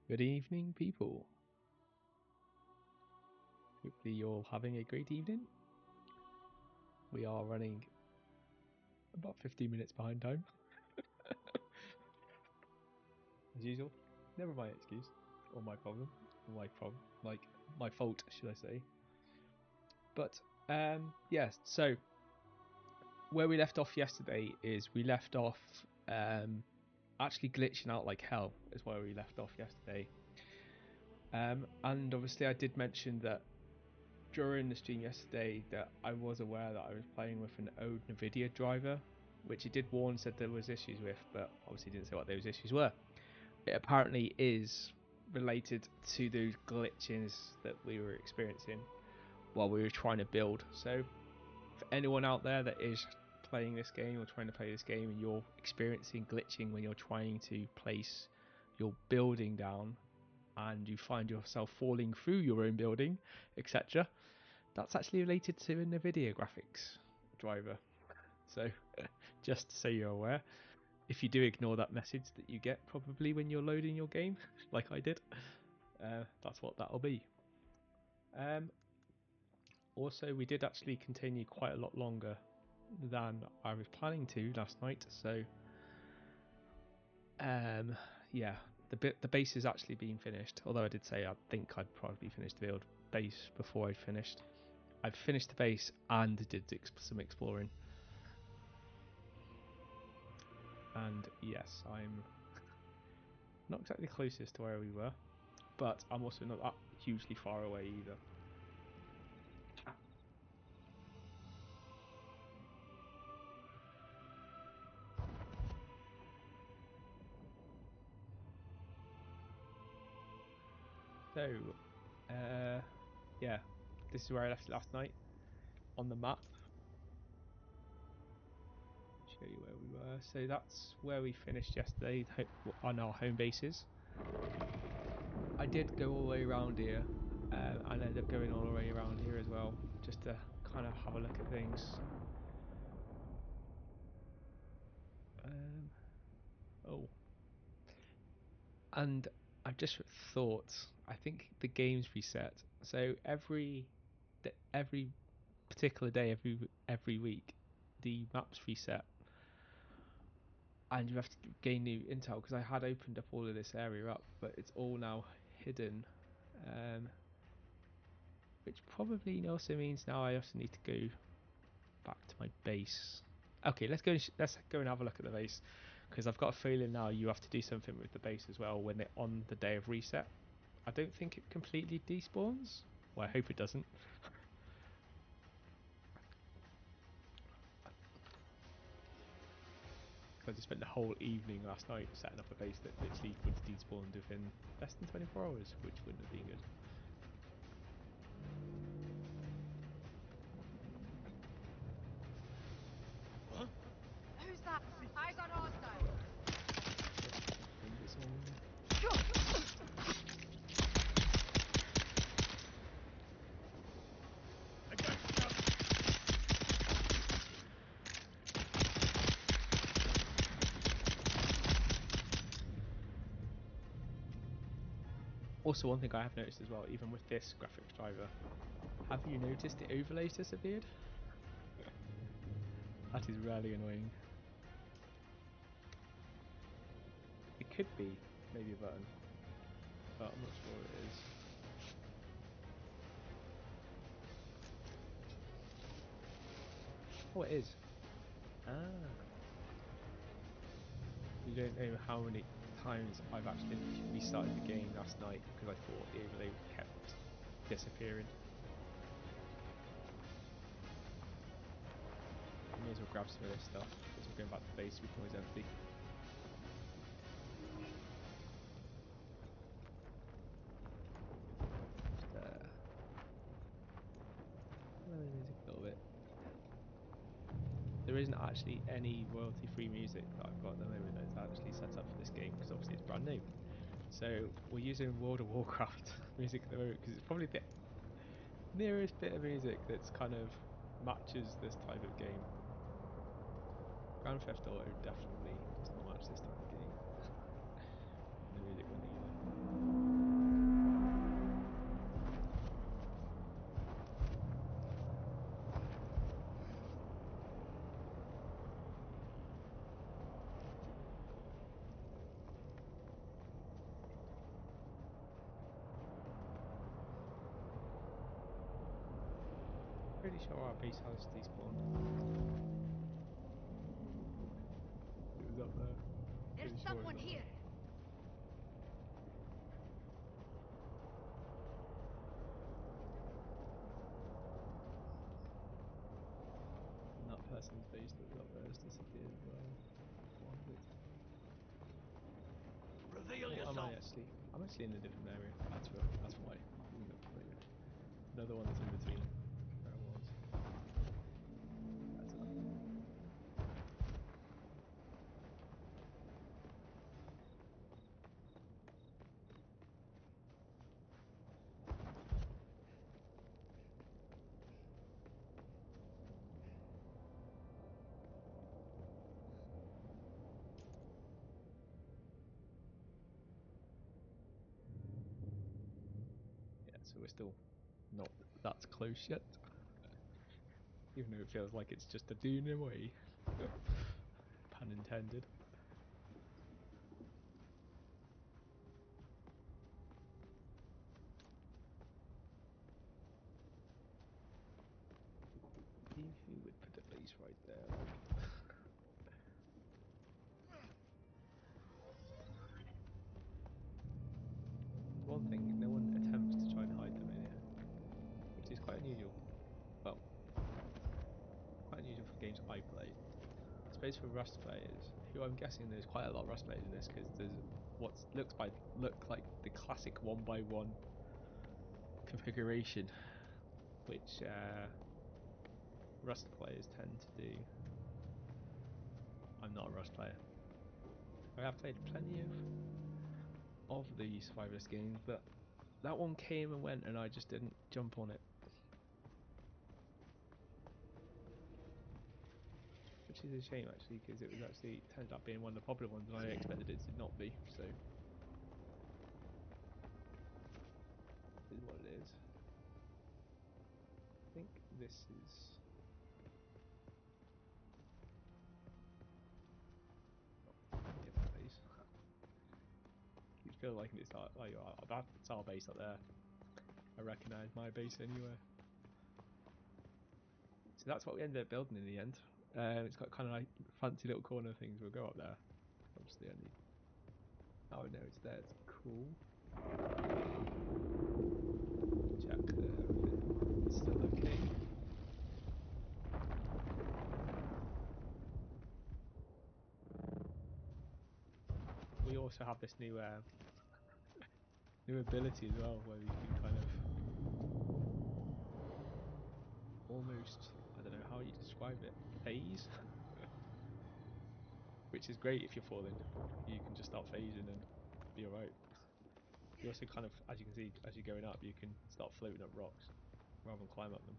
Good evening, people. Hopefully you're all having a great evening. We are running about 15 minutes behind time. As usual. Never my excuse. Or my problem. My fault, should I say. But, yes, so where we left off yesterday is we left off actually glitching out like hell is where we left off yesterday. And obviously I did mention that during the stream yesterday that I was aware that I was playing with an old NVIDIA driver, which it did warn said there was issues with, but obviously didn't say what those issues were. It apparently is related to those glitches that we were experiencing while we were trying to build. So for anyone out there that is playing this game or trying to play this game and you're experiencing glitching when you're trying to place your building down and you find yourself falling through your own building, etc., that's actually related to a NVIDIA graphics driver. So just so you're aware, if you do ignore that message that you get probably when you're loading your game, like I did, that's what that'll be. Also, we did actually continue quite a lot longer than I was planning to last night, so yeah, the base has actually been finished, although I did say I think I'd probably finished the build base before I'd finished. I've finished the base and did some exploring. And yes, I'm not exactly closest to where we were, but I'm also not that hugely far away either. So, yeah, this is where I left it last night on the map. Show you where we were. So that's where we finished yesterday on our home bases. I did go all the way around here, and I ended up going all the way around here as well, just to kind of have a look at things. Oh, and I've just thought, I think the game's reset. So every particular day, every week, the maps reset, and you have to gain new intel. Because I had opened up all of this area up, but it's all now hidden, which probably also means now I also need to go back to my base. Okay, let's go and have a look at the base, because I've got a feeling now you have to do something with the base as well when they're on the day of reset. I don't think it completely despawns. Well, I hope it doesn't. I just spent the whole evening last night setting up a base that literally would have despawned within less than 24 hours, which wouldn't have been good. Who's that? Eyes on hostile. Also, one thing I have noticed as well, even with this graphics driver, have you noticed the overlays disappeared? That is really annoying. It could be maybe a button, but I'm not sure it is. Oh, it is. Ah. You don't know how many times I've actually restarted the game last night because I thought the overlay kept disappearing. I may as well grab some of this stuff because we're going back to the base before it's empty. A little bit. There isn't actually any royalty-free music that I've got at the moment that's actually set up for this game because obviously it's brand new. So we're using World of Warcraft music at the moment because it's probably the nearest bit of music that's kind of matches this type of game. Grand Theft Auto definitely does not match this type of game. The music one either. pretty sure our base has despawned. It was up there. There's Pretty sure it was someone up here. there. And that person's base that was up there has disappeared as well. Why is it? Reveal Wait, yourself. I'm actually in a different area. That's why. It doesn't look familiar. Another one that's in between where I was. That's it. Yeah, so we're still not that close yet. Even though it feels like it's just a Dune away. Pun intended. If you would put a base right there, like. One thing, no one attempts to try and hide them in here, which is quite unusual. Well, quite unusual for games I play. I suppose for Rust players, who I'm guessing there's quite a lot of Rust players in this, because there's what look like the classic 1x1 configuration, which Rust players tend to do. I'm not a Rust player. I have played plenty of the survivalist games, but that one came and went and I just didn't jump on it. Which is a shame actually, because it was actually turned up being one of the popular ones and I expected it to not be, so it is what it is. I think this is different base. Keeps feeling like it's like that's our base up there. I recognise my base anywhere. So that's what we ended up building in the end. It's got kind of like fancy little corner things. We'll go up there. Obviously, I need. Oh no, it's there. It's cool. Check that everything is still okay. We also have this new new ability as well, where you can kind of almost, I don't know how you describe it, phase. Which is great if you're falling. You can just start phasing and be alright. You also kind of, as you can see, as you're going up, you can start floating up rocks rather than climb up them.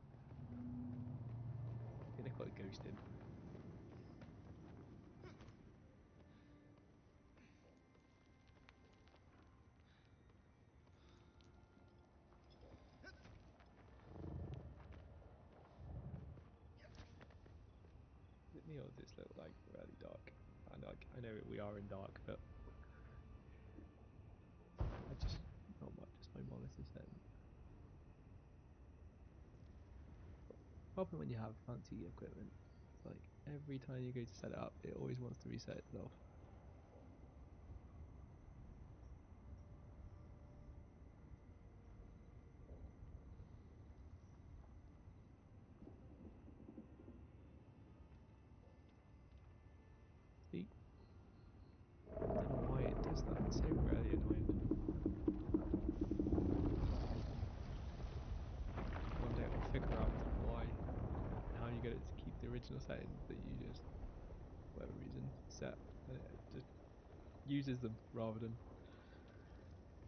I think they call it ghosting. Is it me or does this look like really dark? And like, I know we are in dark, but I just not much. Just my monitor setting. Problem when you have fancy equipment, like every time you go to set it up, it always wants to reset itself. See? I don't know why it does that. It's so really annoying. One day I'll figure out why and how you get it to keep the original settings that you just, for whatever reason, set, and it just uses them rather than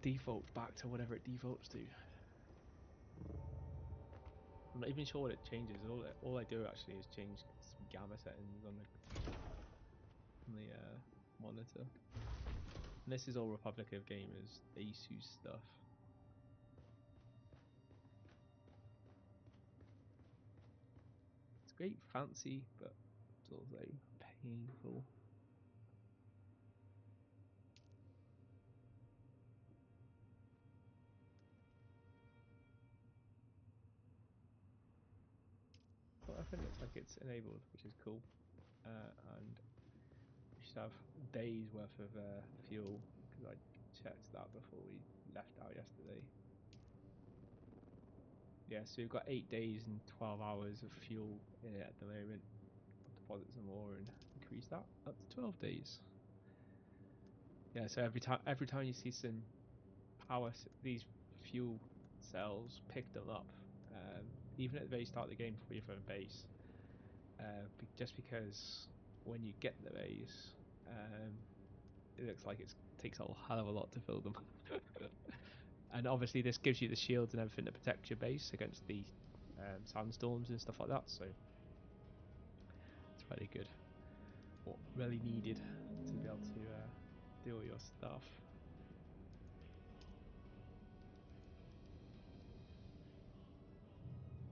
defaults back to whatever it defaults to. I'm not even sure what it changes. All I do actually is change some gamma settings on the monitor. And this is all Republic of Gamers ASUS stuff. It's great, fancy, but it's also painful. it looks like it's enabled, which is cool. And we should have days worth of fuel, because I checked that before we left out yesterday. Yeah, so we've got 8 days and 12 hours of fuel in it at the moment. I'll deposit some more and increase that up to 12 days. Yeah, so every time you see some power, these fuel cells, pick them up, even at the very start of the game before you phone base. Just because when you get the base, it looks like it takes a hell of a lot to fill them. And obviously this gives you the shields and everything to protect your base against the sandstorms and stuff like that, so it's really good. What really needed to be able to do all your stuff.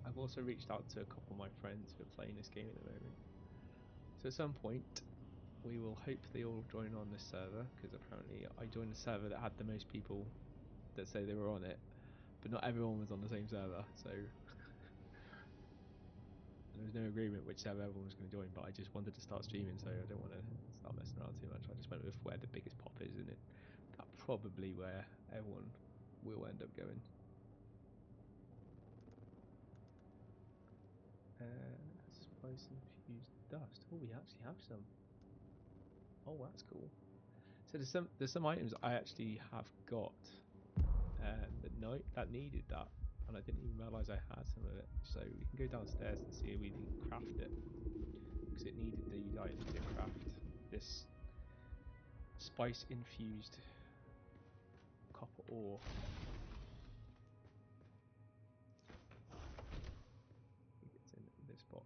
I've also reached out to a couple of my friends who are playing this game at the moment. So at some point we will hopefully all join on this server, because apparently I joined a server that had the most people that say they were on it, but not everyone was on the same server, so there was no agreement which server everyone was going to join, but I just wanted to start streaming, so I don't want to start messing around too much. I just went with where the biggest pop is, and that's probably where everyone will end up going. Spice infused dust. Oh, we actually have some. Oh, that's cool. So there's some items I actually have got that needed that, and I didn't even realise I had some of it. So we can go downstairs and see if we can craft it, because it needed these items to craft this spice infused copper ore. I think it's in this box.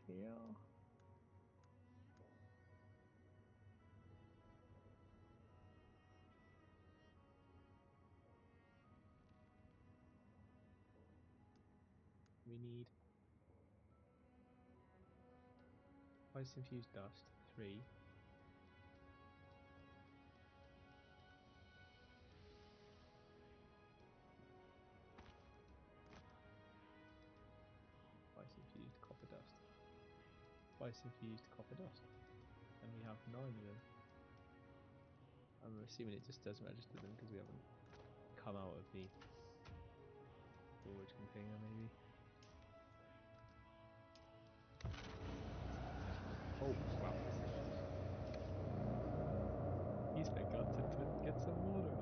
Here. We need ice infused dust 3. Ice infused copper dust. Ice infused copper dust. And we have 9 of them. I'm assuming it just does register them because we haven't come out of the storage container, maybe. Oh crap. He's forgotten to get some water.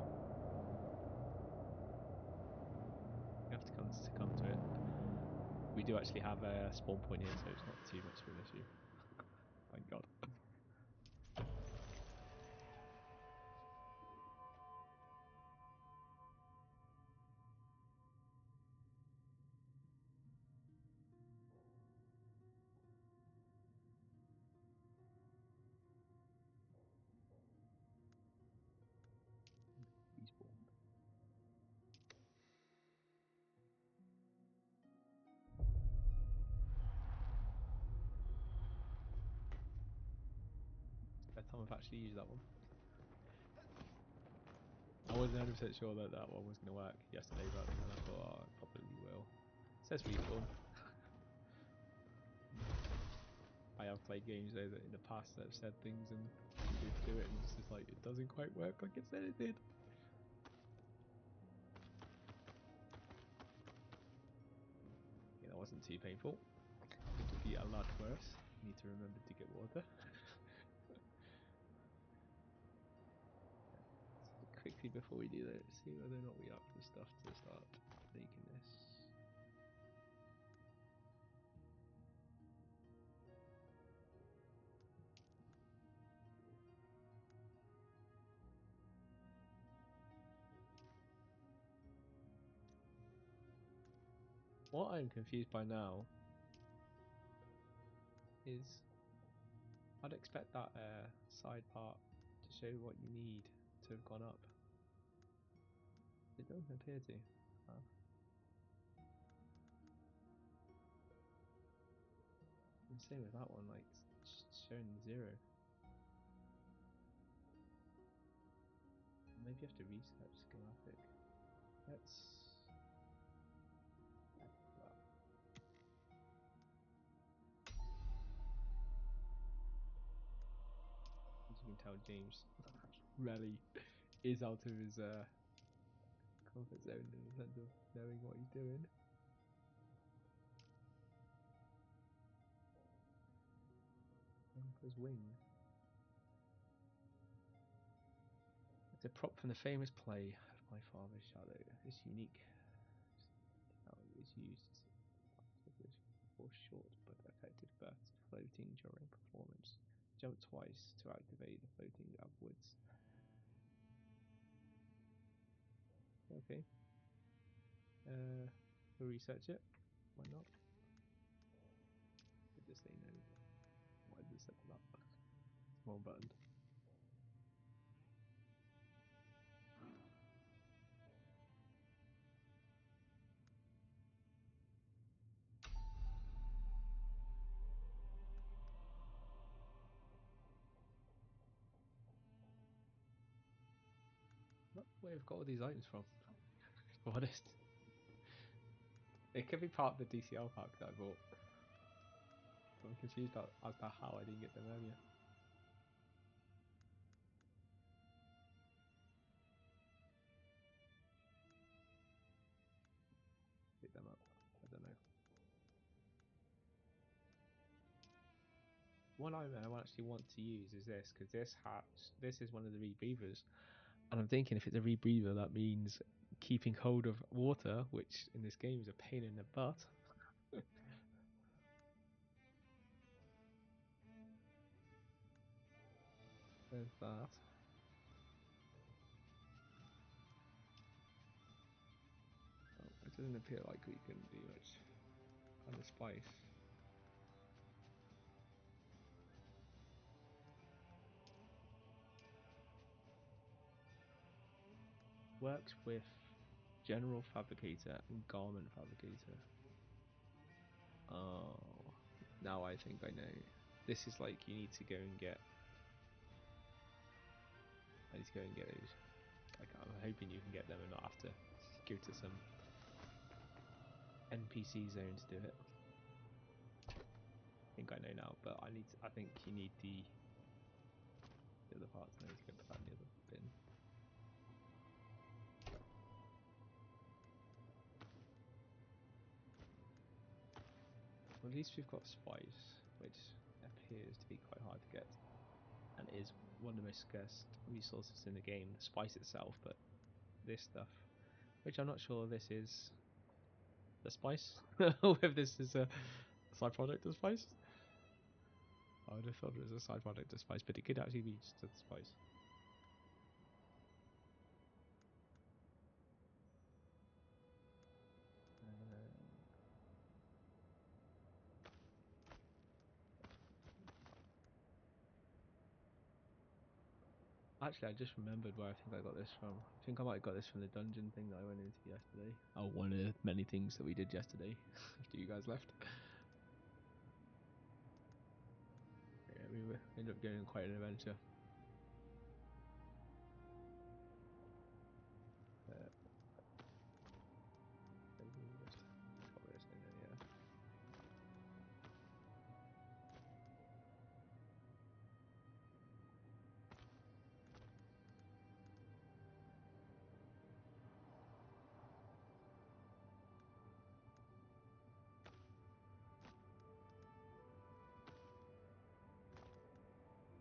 You have to come to it. We do actually have a spawn point here, so it's not too much of an issue. Thank God. Despawned. That time I've actually used that one. I wasn't 100% sure that that one was going to work yesterday, but then I thought, oh, it probably will. It says respawn. I have played games though that in the past that have said things and you do it and it's just like, it doesn't quite work like it said it did. Yeah, that wasn't too painful. It could be a lot worse. Need to remember to get water. So quickly before we do that, see whether or not we have the stuff to start making this. What I'm confused by now is I'd expect that side part to show what you need to have gone up. It doesn't appear to have. And same with that one, like it's showing 0. Maybe you have to research schematic. Let's. Well, as you can tell, James really is out of his comfort zone in the sense of knowing what he's doing. Emperor's Wing. It's a prop from the famous play of My Father's Shadow. This unique is used for short but effective bursts of floating during performance. Jump twice to activate the floating upwards. Okay. We'll research it. Why not? We'll just say no. Why did we set it up? Small button. Not where we've got all these items from. To be honest. It could be part of the DCL pack that I bought. But I'm confused as to how I didn't get them earlier. Pick them up. I don't know. One item I actually want to use is this, because this is one of the rebreathers, and I'm thinking if it's a rebreather, that means keeping hold of water, which in this game is a pain in the butt. There's that. Oh, it doesn't appear like we can do much on the spice. Works with General Fabricator and Garment Fabricator. Oh, now I think I know. This is like you need to go and get. I need to go and get those. I'm hoping you can get them and not have to go to some NPC zone to do it. I think I know now, but I think you need the other parts. I need to go put that in the other bin. Well, at least we've got spice, which appears to be quite hard to get, and is one of the most scarce resources in the game. The spice itself, but this stuff, which I'm not sure this is the spice, or if this is a side product of spice. I would have thought it was a side product of spice, but it could actually be just a spice. Actually, I just remembered where I think I got this from. I think I might have got this from the dungeon thing that I went into yesterday. Oh, one of the many things that we did yesterday after you guys left. Yeah, we ended up going on quite an adventure.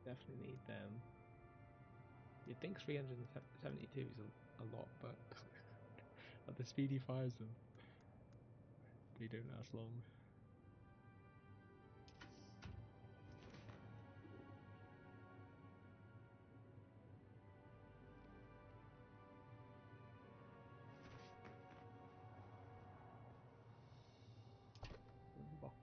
Definitely need them. You'd think 372 is a lot, but at the speed he fires them, they don't last long. Box.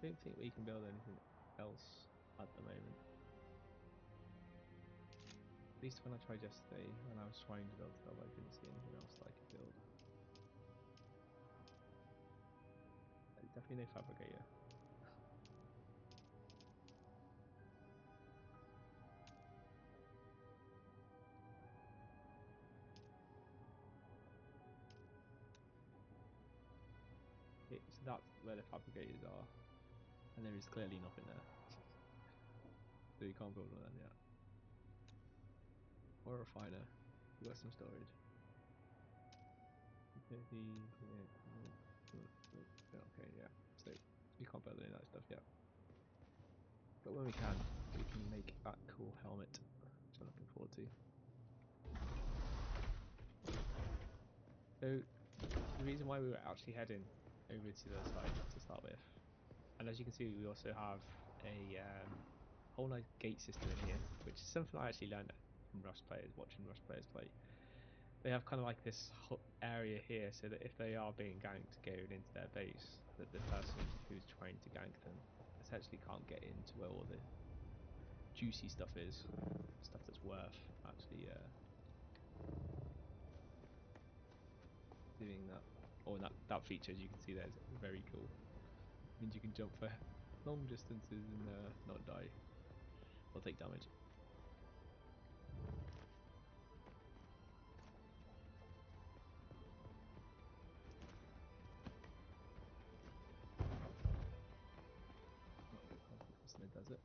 don't think we can build anything else at the moment. At least when I tried yesterday, when I was trying to build stuff, I couldn't see anything else that I could build. There's definitely no fabricator. Okay, so that's where the fabricators are, and there is clearly nothing there. So you can't build one of them yet. Or a refiner. We've got some storage. Okay, yeah. So we can't build any of that stuff yet. But when we can make that cool helmet, which I'm looking forward to. So the reason why we were actually heading over to the side to start with, and as you can see, we also have a whole nice gate system in here, which is something I actually learned from Rust players, watching Rust players play. They have kind of like this area here, so that if they are being ganked going into their base, that the person who's trying to gank them essentially can't get into where all the juicy stuff is, stuff that's worth actually doing that. Or that feature, as you can see there, is very cool. It means you can jump for long distances and not die or take damage. In the desert.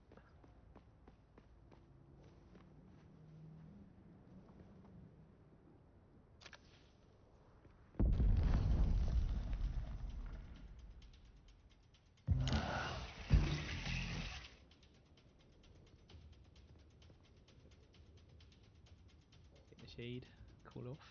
Get the shade, cool off.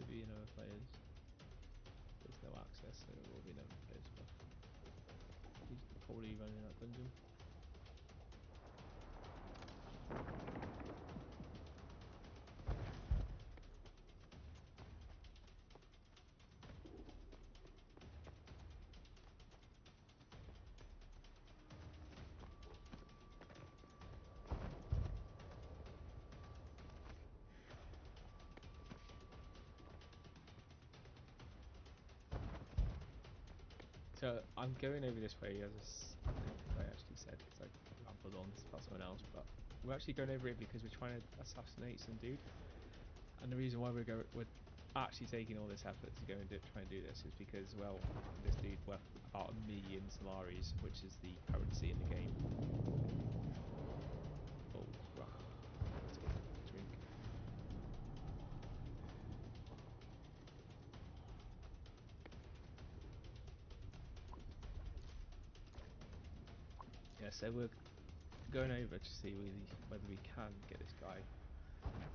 Be no players. There's no access, so there will be no players. But he's probably running that dungeon. So I'm going over this way, as I actually said, because I rambled on about someone else, but we're actually going over it because we're trying to assassinate some dude. And the reason why we're actually taking all this effort to go and try and do this is because, well, this dude worth about 1 million Solaris, which is the currency in the game. Oh, right. Drink. Yeah, so we're going over to see whether we can get this guy.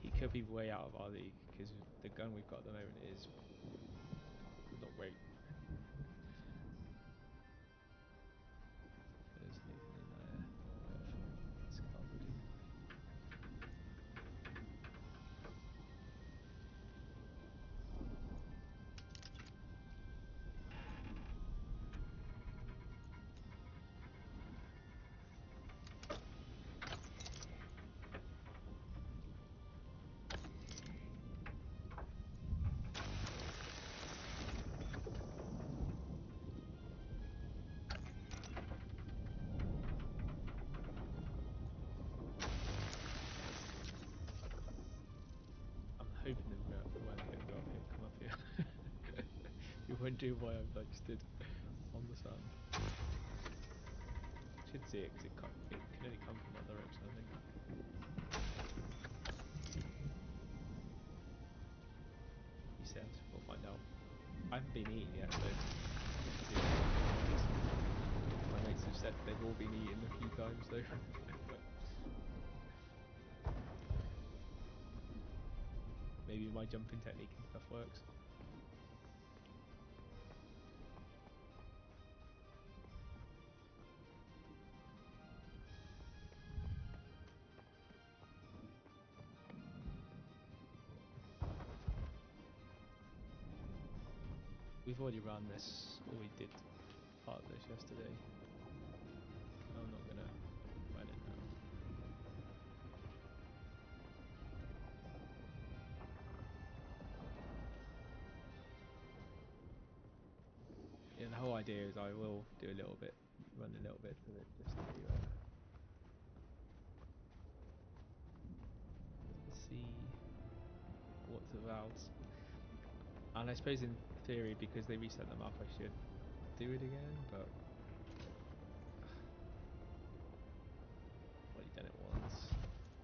He could be way out of our league because the gun we've got at the moment is not great. There's nothing in there. It's covered. Hoping that we weren't going to go up here, come up here. You wonder why I've like stood on the sand. Should see it because it can only come from that direction, I think. He said, we'll find out. I haven't been eating yet, so my mates have said they've all been eating a few times, so maybe my jumping technique and stuff works. We've already run this, or we did part of this yesterday. I'm not gonna run it now. Yeah, the whole idea is I will do a little bit, run a little bit of it just to see what's about. And I suppose in theory, because they reset the map, I should do it again, but I've already done it once,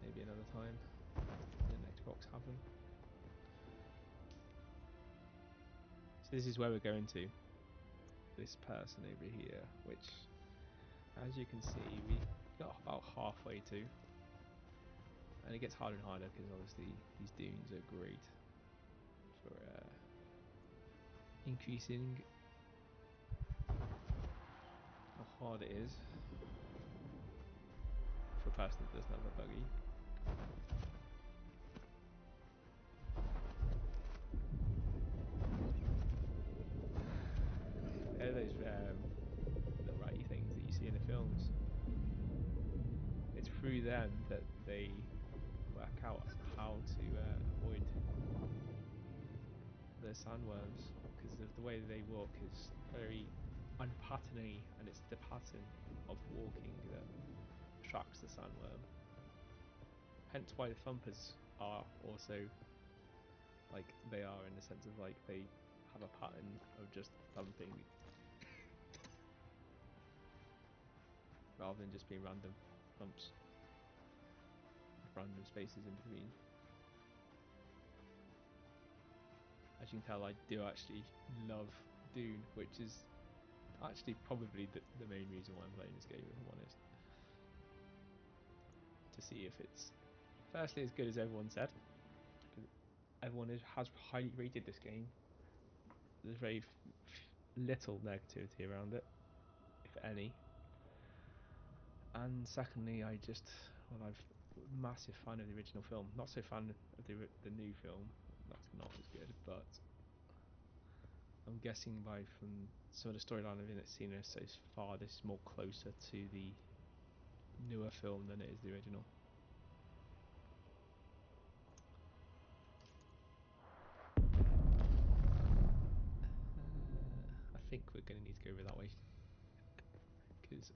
maybe another time. The next box have them. So this is where we're going to. This person over here, which, as you can see, we got about halfway to, and it gets harder and harder because obviously these dunes are great for increasing how hard it is for a person that doesn't have a buggy. They're those the righty things that you see in the films. It's through them that they work out how to avoid the sandworms, because of the way they walk is very unpatterny, and it's the pattern of walking that attracts the sandworm. Hence why the thumpers are also like they are, in the sense of like they have a pattern of just thumping rather than just being random thumps, random spaces in between. As you can tell, I do actually love Dune, which is actually probably the main reason why I'm playing this game, if I'm honest. To see if it's firstly as good as everyone said. Everyone has highly rated this game. There's very little negativity around it, if any. And secondly, I'm a massive fan of the original film. Not so fan of the new film. That's not as good, but I'm guessing from some of the storyline I've seen so far, this is more closer to the newer film than it is the original. I think we're going to need to go over that way because I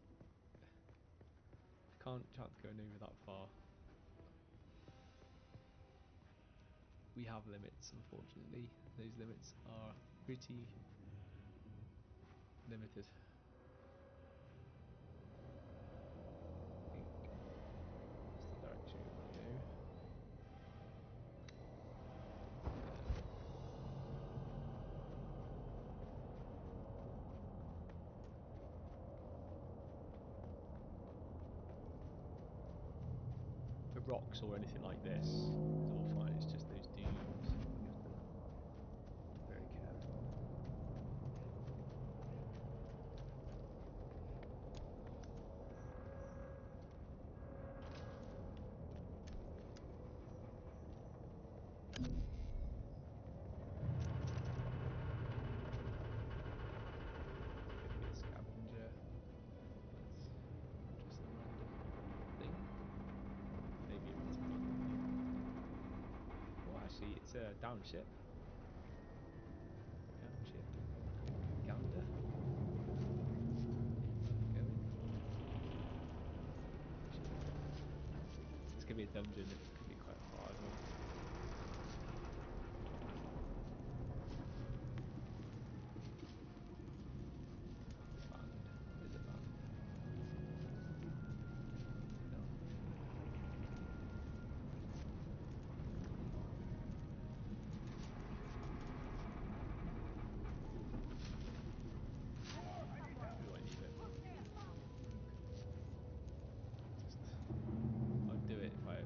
can't chance going over that far. We have limits, unfortunately. Those limits are pretty limited. I think that's the direction we want to go. For rocks or anything like this, it's all fine. It's just those dunes. You have to be very careful. Could be a scavenger. That's just a random thing. Maybe it is a random thing. Well, actually, it's a downship. Downship. Gander. Going. This could be a dungeon. It could be quite far as well. Land. Is it land? No. We won't need it. I'd do it if I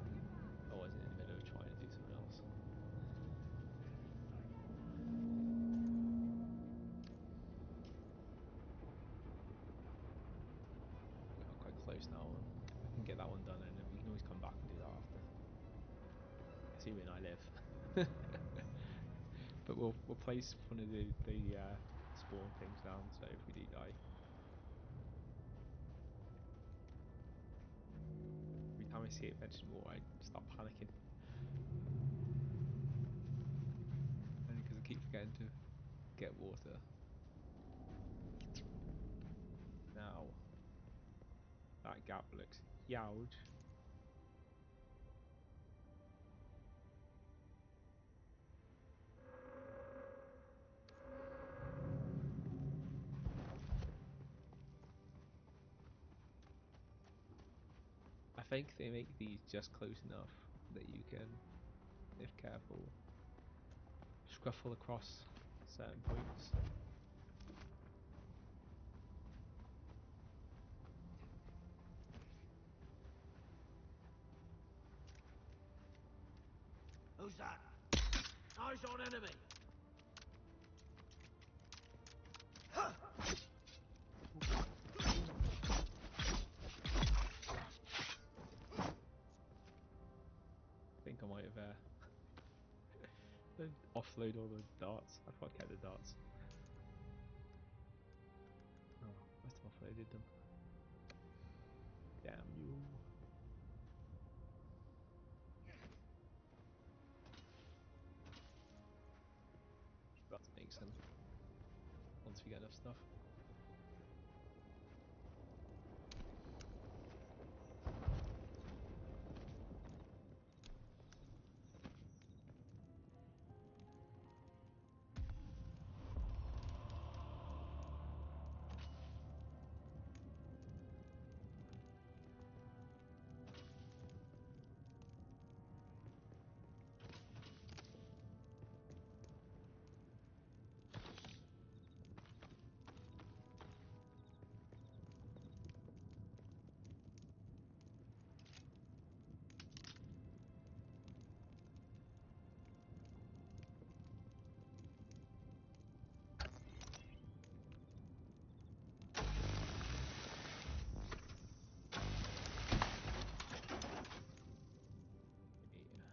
assuming I live. But we'll place one of the spawn things down, so if we do die. Every time I see it mentioned water, I start panicking. Only because I keep forgetting to get water. Now, that gap looks huge. I think they make these just close enough that you can, if careful, scruffle across certain points. Who's that? Eyes on enemy! I think I might have offload all the darts. I thought I kept the darts. Oh, must have offloaded them. Damn you. About to make some once we get enough stuff.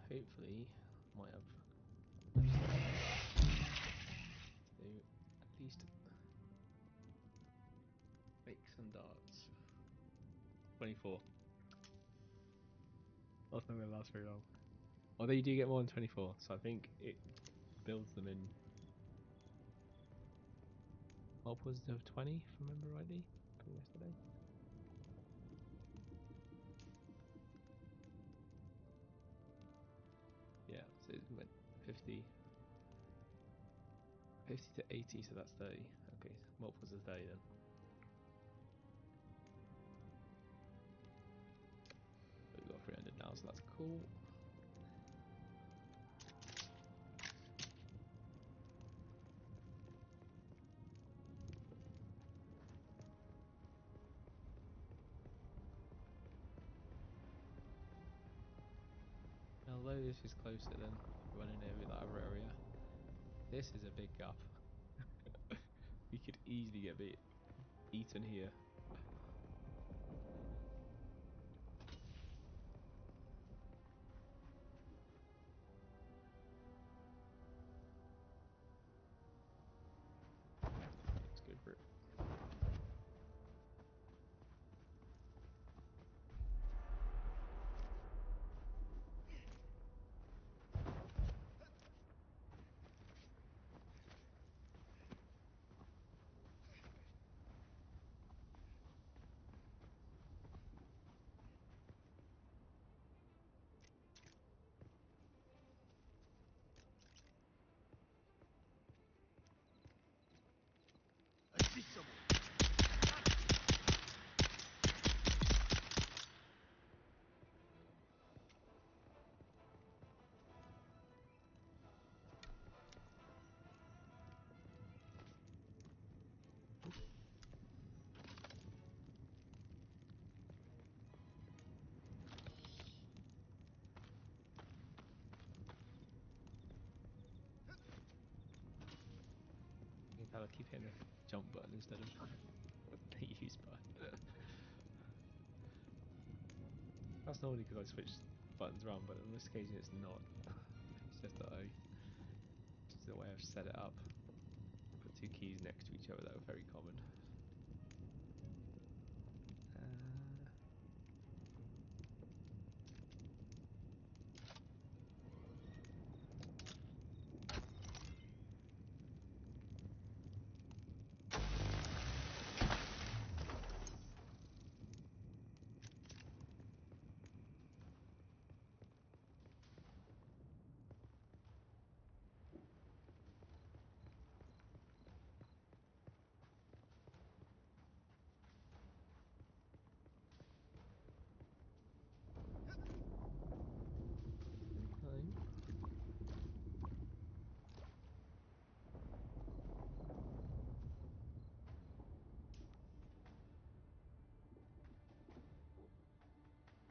Hopefully, might have to at least make some darts. 24. That's not going to last very long. Although you do get more than 24, so I think it builds them in upwards of 20, if I remember rightly, from yesterday. Yeah, so it went 50 to 80, so that's 30. Okay, multiples of 30 then. So we've got 300 now, so that's cool. Although this is closer than running over that other area, this is a big gap. We could easily get eaten here. Let's go for it. I see someone! You can tell I keep hitting the jump button instead of the use button. That's normally because I switched button's wrong, but on this occasion it's not. It's just that just the way I've set it up. Put two keys next to each other that are very common.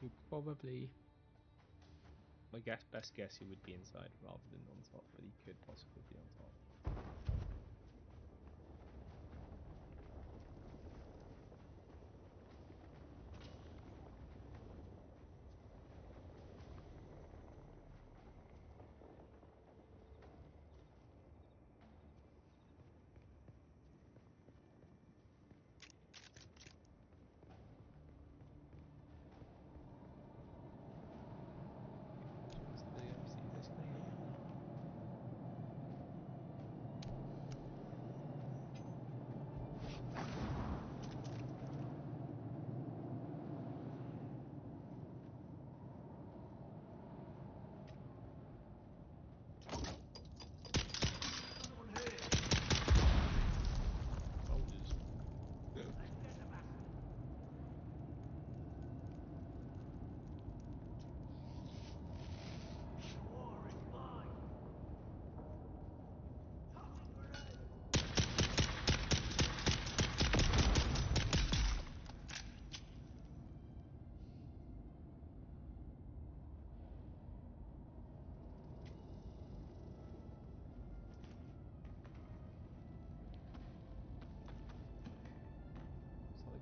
You probably, my best guess, he would be inside rather than on top, but he could possibly be on top.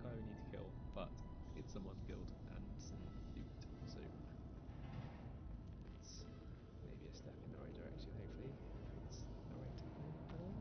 Guy we need to kill, but it's someone killed and some loot, so it's maybe a step in the right direction, hopefully, if it's the right thing.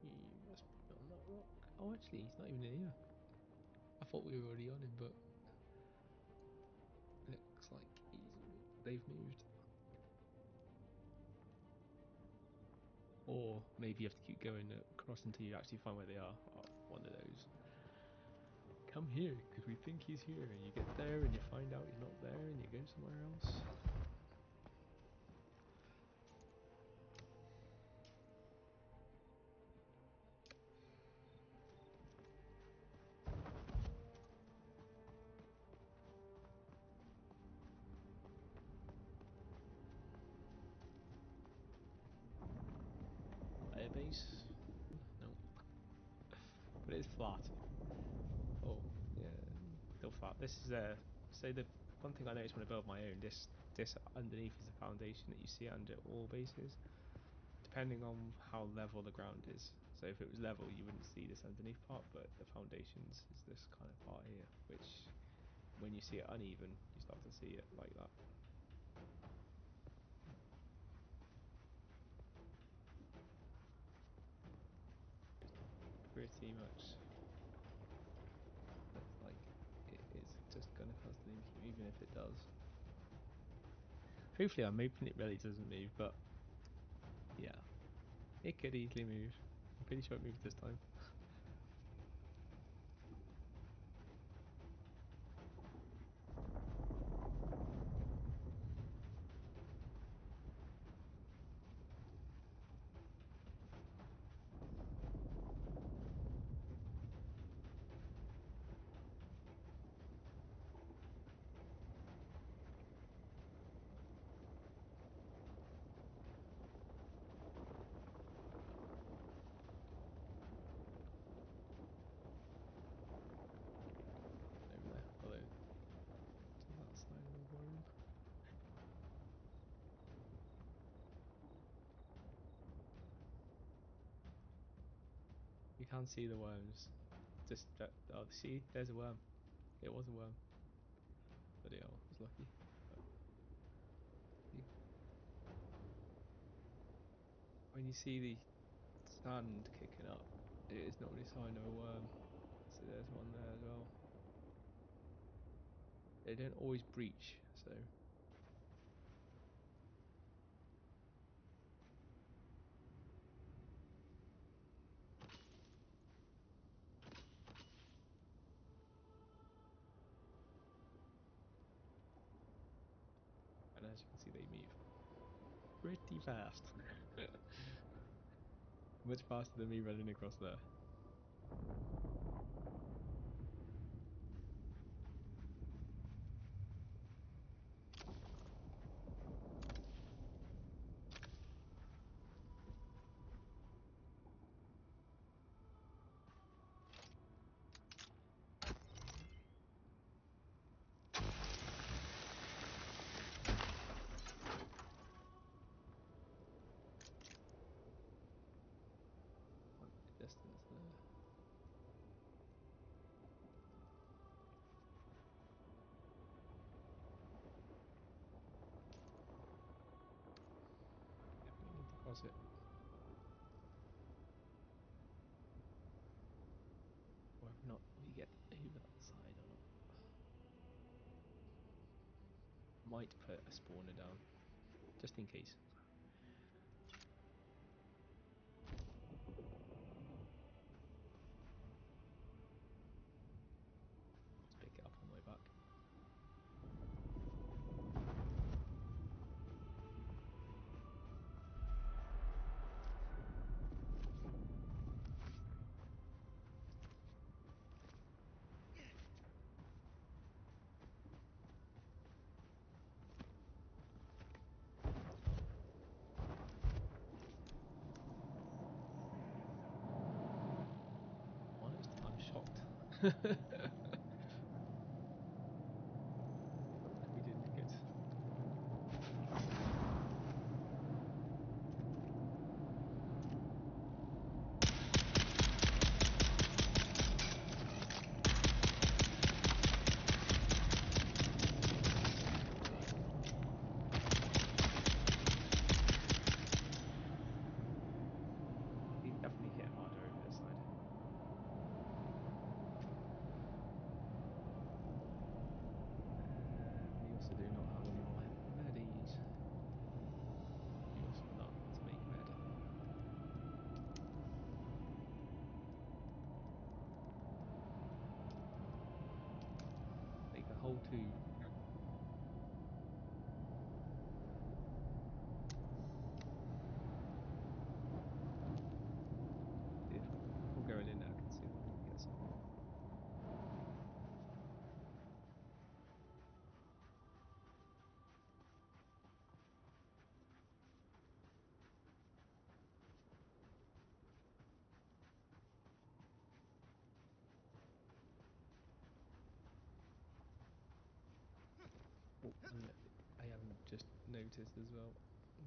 He must be on that rock. Oh, actually, he's not even in here. I thought we were already on him, but looks like they've moved. Or maybe you have to keep going across until you actually find where they are. Oh, one of those. come here, because we think he's here. And you get there and you find out he's not there and you go somewhere else. Base? No. But it's flat. Oh, yeah, still flat. This is so the one thing I noticed when I build my own, this underneath is the foundation that you see under all bases, depending on how level the ground is. So if it was level, you wouldn't see this underneath part, but the foundations is this kind of part here, which when you see it uneven, you start to see it like that. Pretty much. That's like it is just gonna constantly keep moving if it does. Hopefully I'm hoping it really doesn't move, but yeah, it could easily move. I'm pretty sure it moved this time. You can't see the worms. Just oh, see, there's a worm. It was a worm. But yeah, I was lucky. But, yeah. When you see the sand kicking up, it is normally a sign of a worm. So there's one there as well. They don't always breach, so. And as you can see, they move pretty fast. Much faster than me running across there. Distance there. Yeah, we need to cross it. Whether or not we get over that side or not. Might put a spawner down, just in case. Just pick it up on the way back. I'm shocked. We did good. He definitely hit harder over this side. food. If I'm going in now, I can see if I can get some. Oh, and I haven't just noticed as well.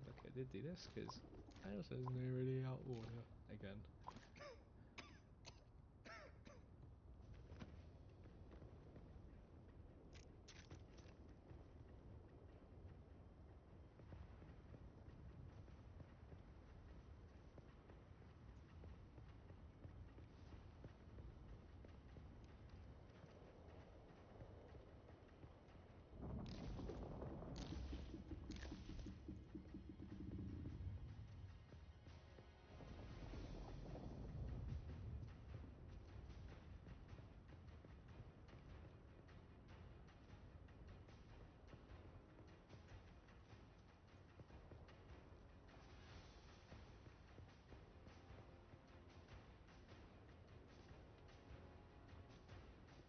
Okay, I did do this because I also was nearly out of water again.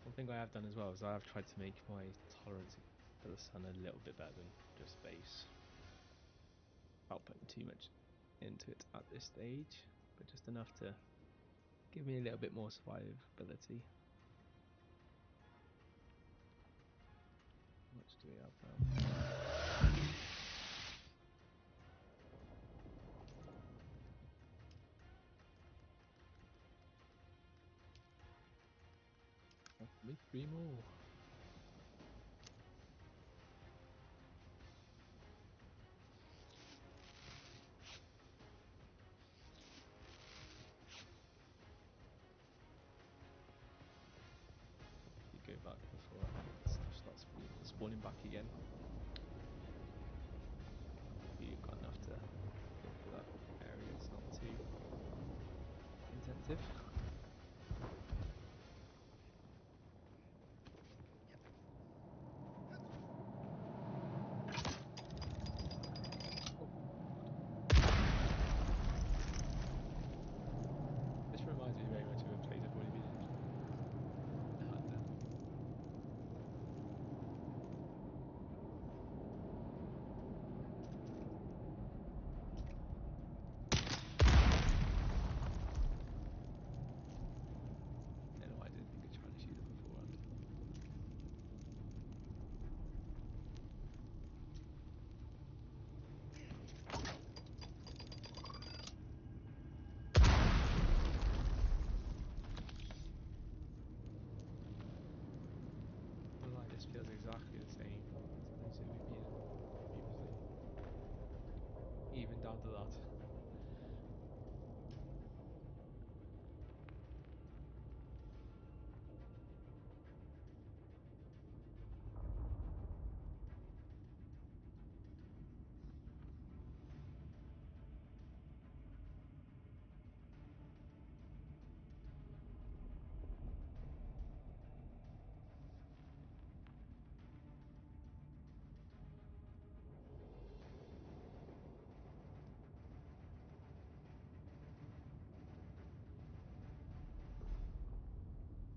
One thing I have done as well is I have tried to make my tolerance for the sun a little bit better than just base. Without putting too much into it at this stage, but just enough to give me a little bit more survivability. How much do we have now? Make 3 more. Go back before stuff starts spawning back again. You've got enough to go for that area, it's not too intensive. This reminds me very much of a place I've already been in. This feels exactly the same as it would be previously. Even down to that.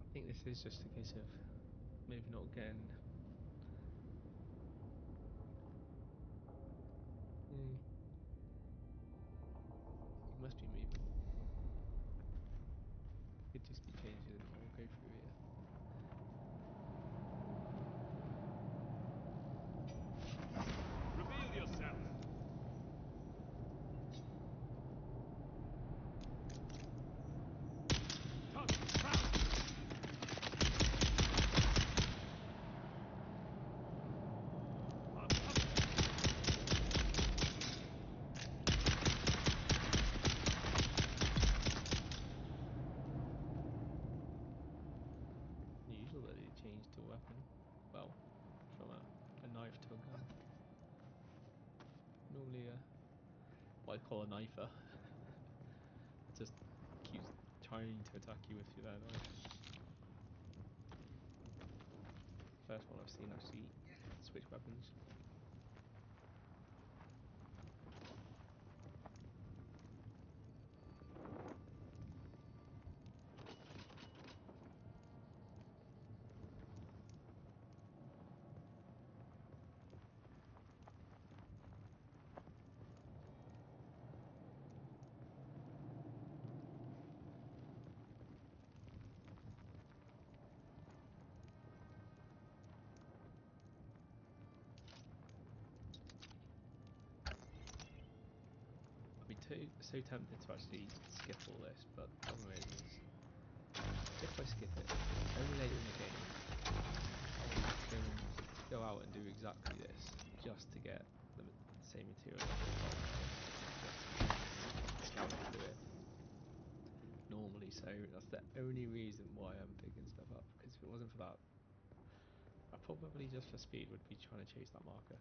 I think this is just a case of maybe not getting. It must be moving. Could just be changing. I'll go through here. Reveal yourself. Usual that it changed to a weapon. Well, from a knife to a gun. Normally what I call a knifer. Just keeps trying to attack you with your knife. first one I've seen actually switch weapons. I'd be so tempted to actually skip all this, but the problem is if I skip it, only later in the game, I'll go out and do exactly this just to get the same material. Just to do it normally, so that's the only reason why I'm picking stuff up. Because if it wasn't for that, I probably just for speed would be trying to chase that marker.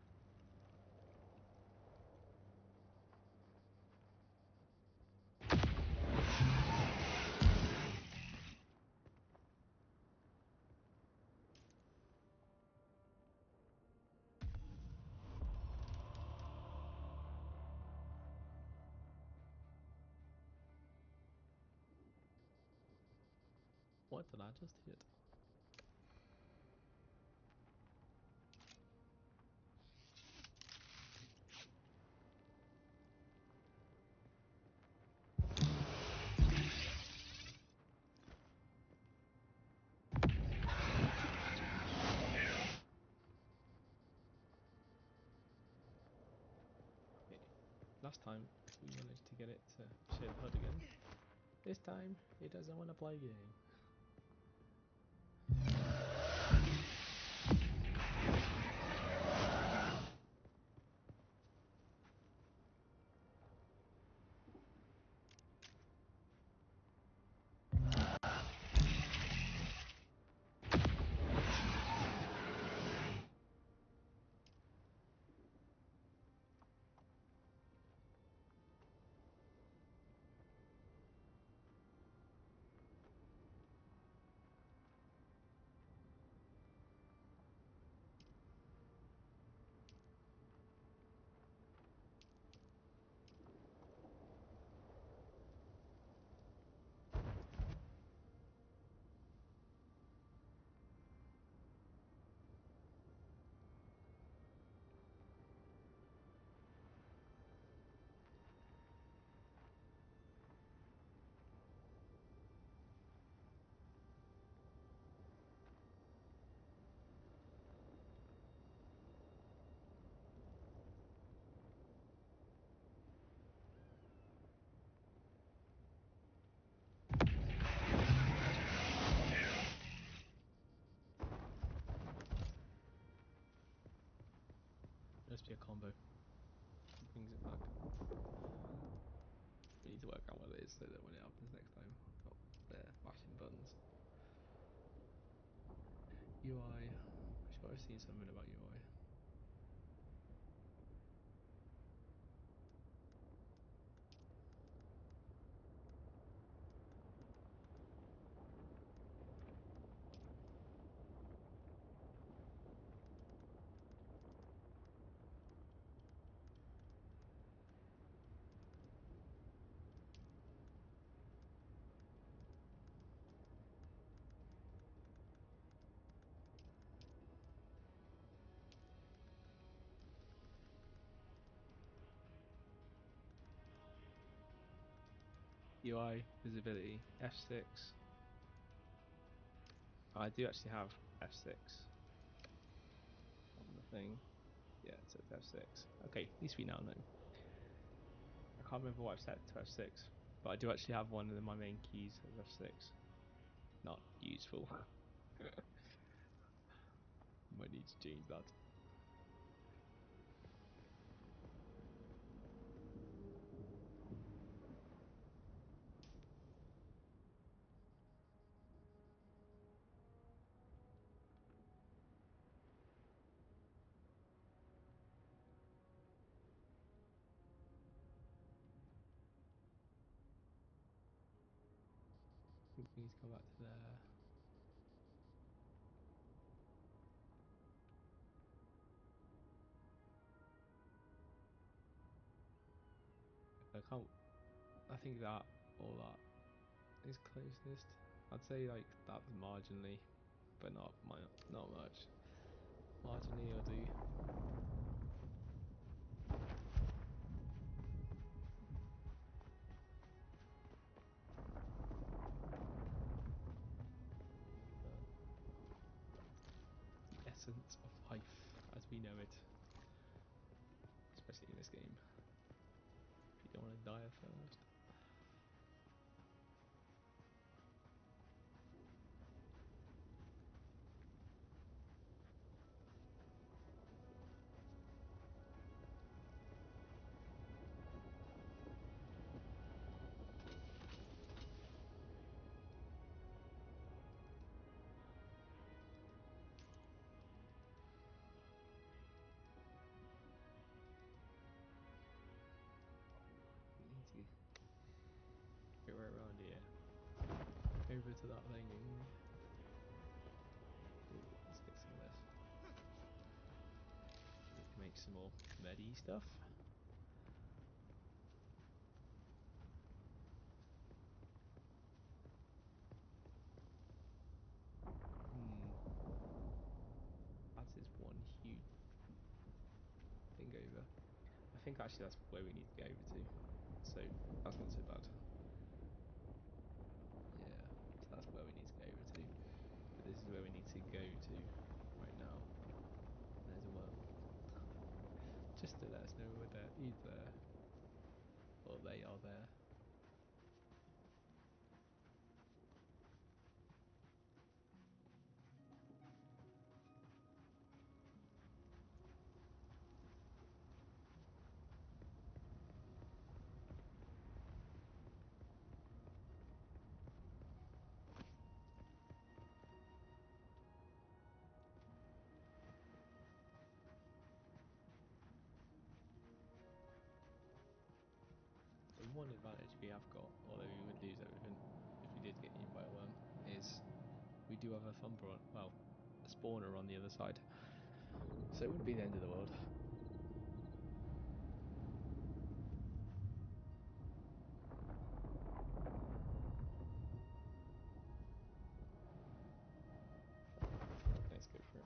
What did I just hit? Okay. Last time we managed to get it to share the HUD again. This time it doesn't want to play game. Must be a combo. Brings it back. We need to work out what it is so that when it happens next time, I'm not there mashing buttons. UI. I'm sure I've seen something about UI. UI, visibility, F6. I do actually have F6 on the thing. Yeah, it says F6. Okay, at least we now know. I can't remember what I've set to F6, but I do actually have one of my main keys as F6. Not useful. Might need to change that. We need to go back to there. can't. I think that or that is closest. I'd say like that's marginally, but not much. Marginally, I'll do. The essence of life as we know it, especially in this game. If you don't want to die at first. Go right around here. Over to that thing. Ooh, let's get some of this. Need to make some more medi stuff. That's this one huge thing over. I think actually that's where we need to go over to. So that's not so bad. Yeah, so that's where we need to go over to. But this is where we need to go to right now. There's a worm. Just to let us know whether he's there or they are there. The one advantage we have got, although we would lose everything if we did get eaten by a worm, is we do have a thumper on, well, a spawner on the other side. So it wouldn't be the end of the world. Let's go for it.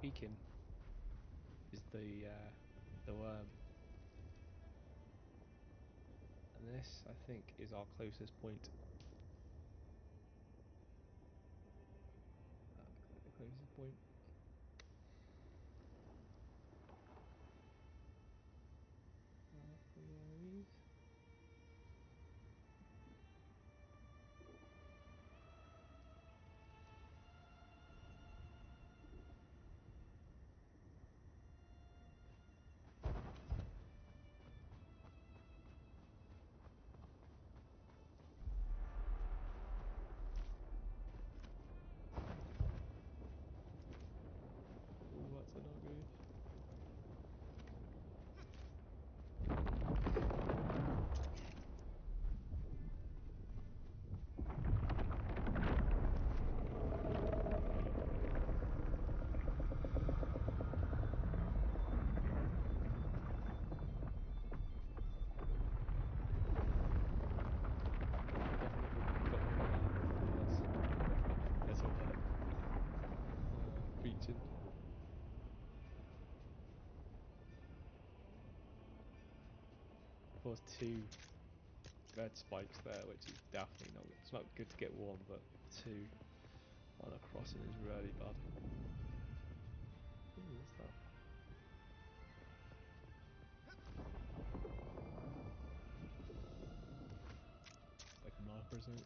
Beacon is the worm, and this I think is our closest point. That looks like the closest point. caused 2 red spikes there, which is definitely not. It's not good to get 1, but 2 on a crossing is really bad. Ooh, what's that? Like a marker or something.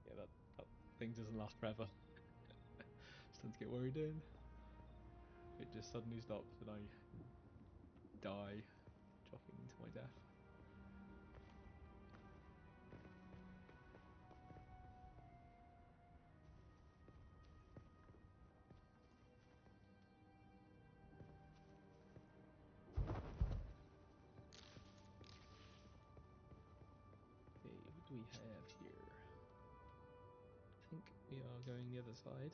Yeah, that thing doesn't last forever. Starting to get worried in. It just suddenly stops and I die, dropping into my death. Okay, what do we have here? I think we are going the other side.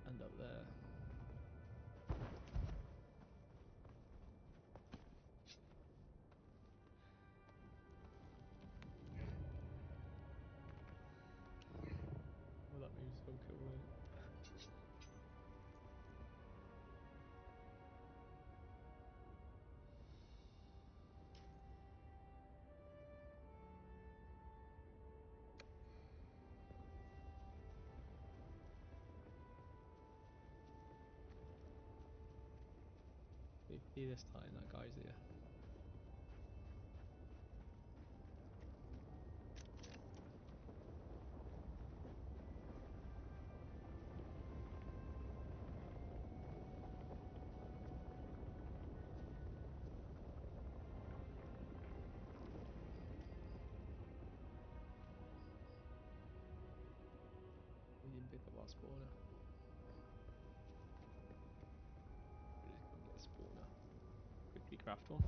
And up there. Well, that moves so cool, right? Maybe this time that guy's here. We didn't pick up our spawner. We're just gonna get a spawner. Quickly craft one.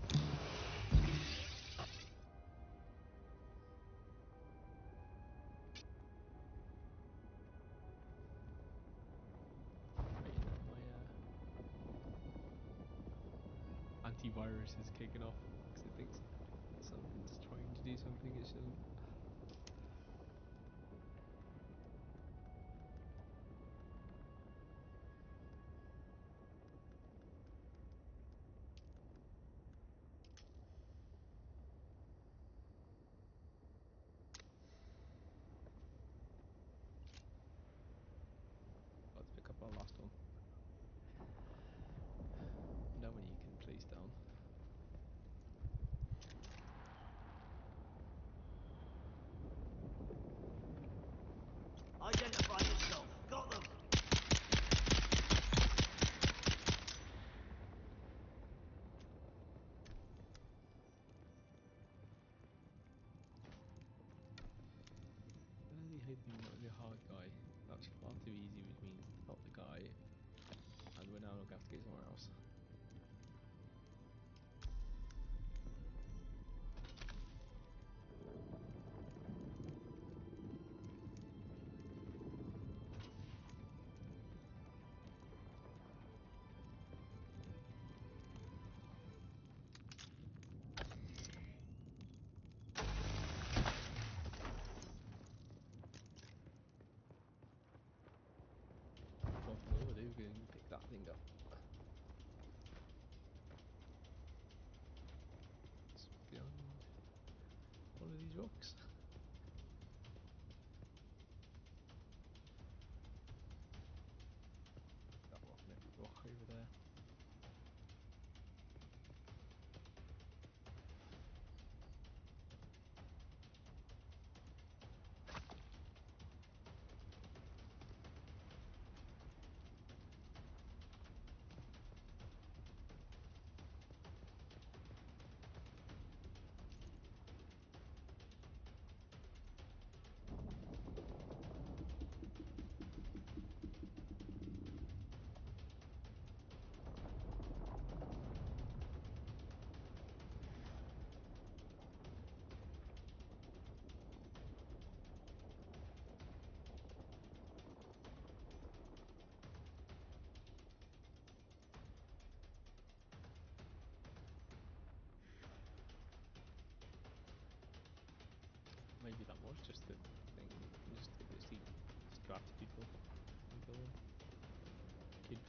My antivirus is kicking off because it thinks something's trying to do something it shouldn't. Let's pick up our last one. Nobody you can place down. Identify yourself. Got them. Really hoping not the hard guy. That's far too easy, which means not the guy, and we're now going to have to go somewhere else. What we'll do is going to pick that thing up. It's behind one of these rocks. That rock over there.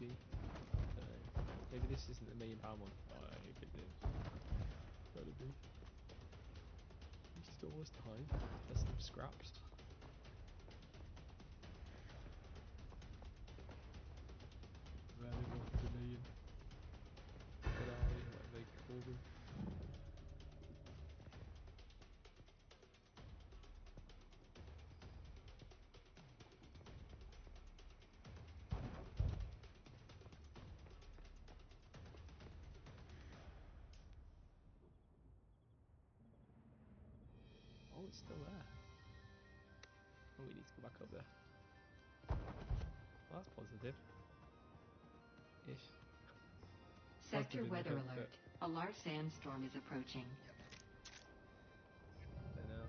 maybe. Maybe this isn't the £1 million one. Oh, I hope it is. Better be. Still was time. There's some scraps. Valuable for the million. Whatever they call them. Oh, it's still there. Oh, we need to go back up there. Well, that's positive. Ish. Sector weather alert. A large sandstorm is approaching. I don't know.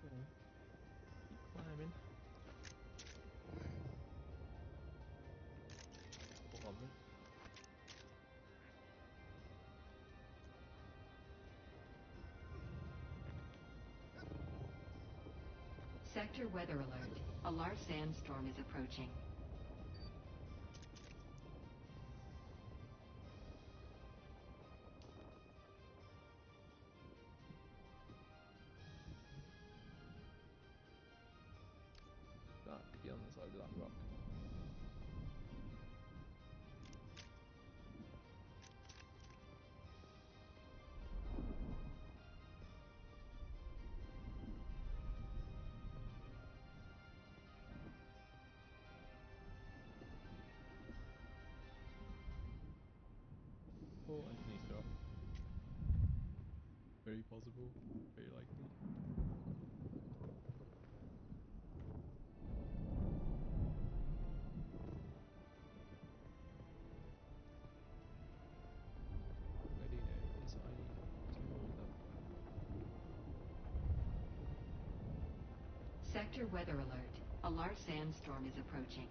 Keep climbing. What on me? Sector weather alert. A large sandstorm is approaching. That could be on the side of that rock. Oh, Anthony's drop. Very possible, very likely. Ready now, yes I need to roll up. Sector weather alert. A large sandstorm is approaching.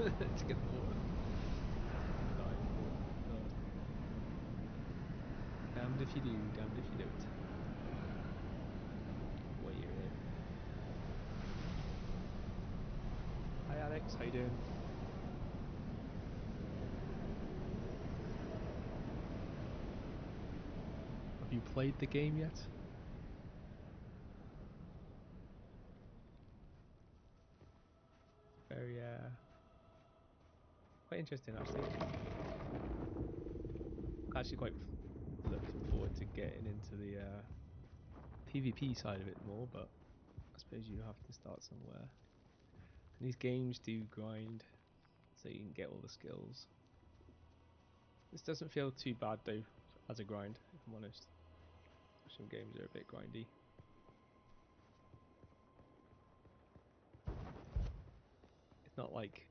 To get the water. Damned if you do, damned if you don't. What you're in. Hi Alex, how you doing? Have you played the game yet? Very quite interesting actually. Actually quite looking forward to getting into the PvP side of it more, but I suppose you have to start somewhere. And these games do grind, so you can get all the skills. This doesn't feel too bad though as a grind, if I'm honest. Some games are a bit grindy. It's not like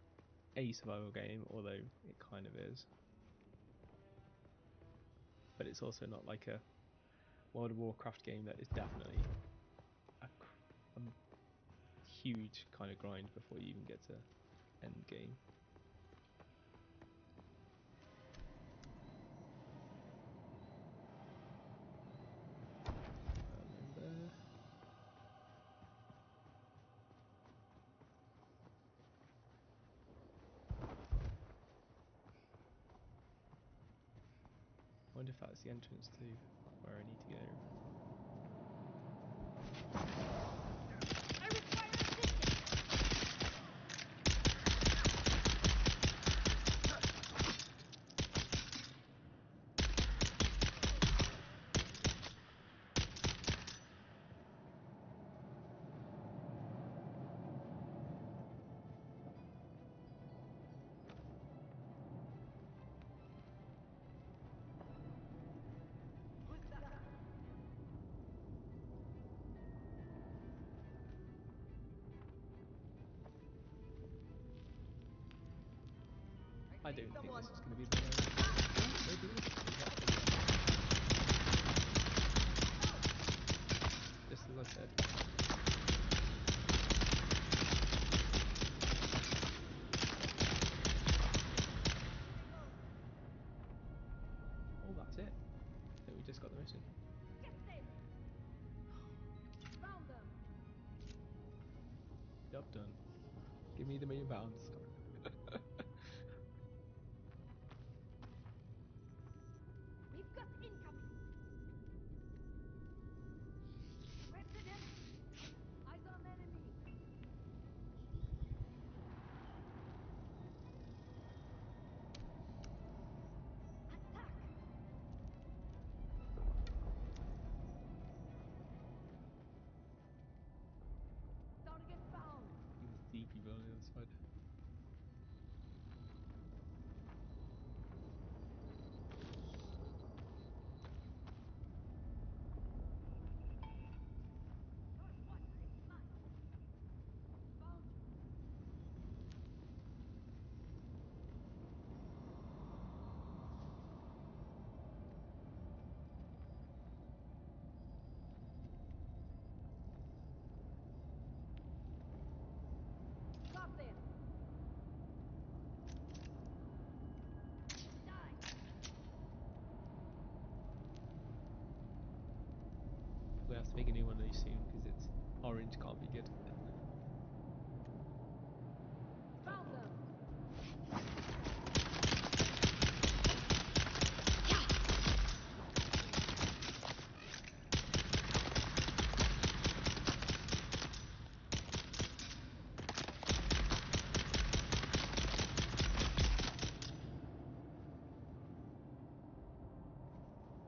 a survival game, although it kind of is. But it's also not like a World of Warcraft game that is definitely a huge kind of grind before you even get to end game. I wonder if that's the entrance to where I need to go. I require assistance! Who's that? I don't think this is going to be the maybe this is just as I said. Oh, that's it. I think we just got the mission. Get there! Found them! Job done. Give me the £1 million. We've got incoming! Where's the enemy? Eyes on enemy! Attack! Target found! There's D people on the other side. Northwest is mine! Found! Got them! Die! We have to make a new one of these soon because it's orange can't be good. Found them!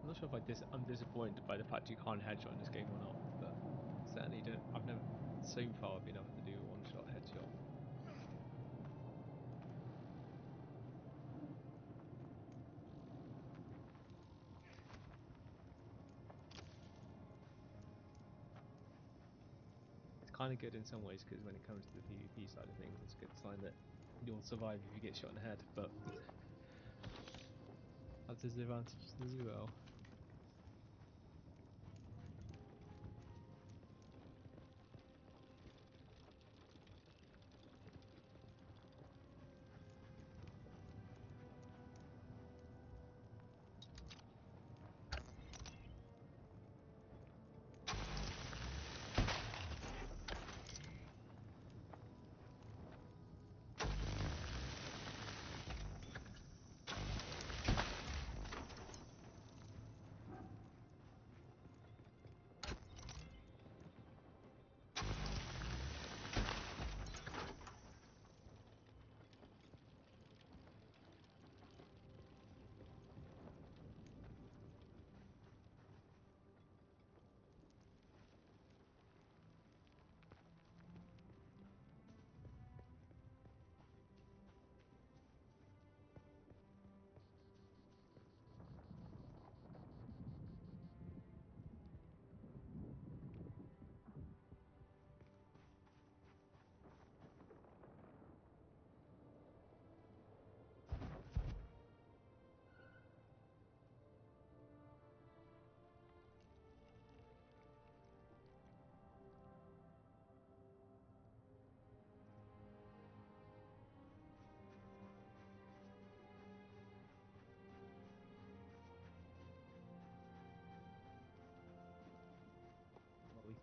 I'm not sure if I'm disappointed by the fact you can't headshot in this game or not, but certainly don't. I've never so far been able to do a one-shot headshot. It's kind of good in some ways because when it comes to the PvP side of things, it's a good sign that you'll survive if you get shot in the head, but has disadvantages as well.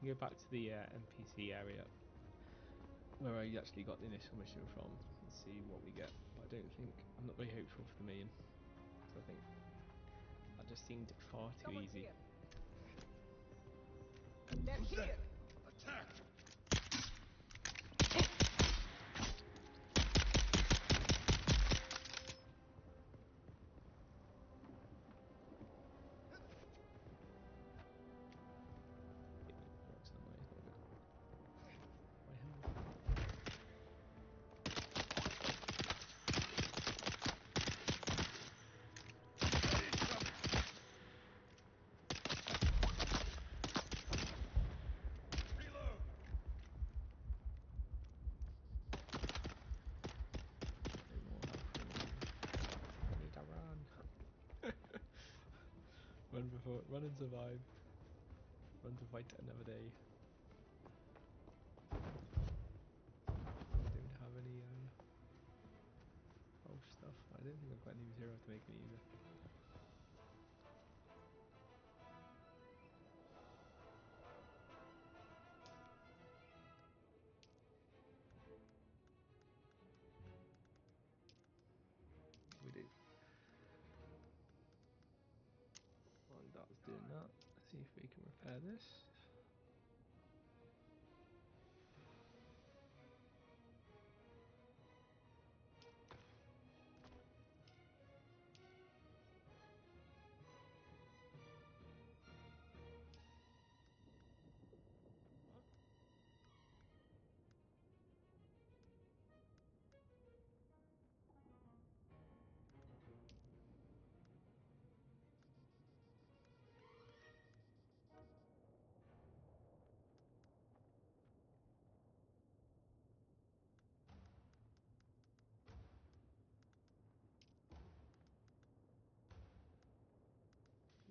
Go back to the NPC area where I actually got the initial mission from and see what we get. But I'm not very hopeful for the million. So I think that just seemed far too easy. They're here. Attack! Run and survive. Run to fight another day. I don't have any stuff. I don't think I've got any materials to make it either. We do. While that's doing that, let's see if we can repair this.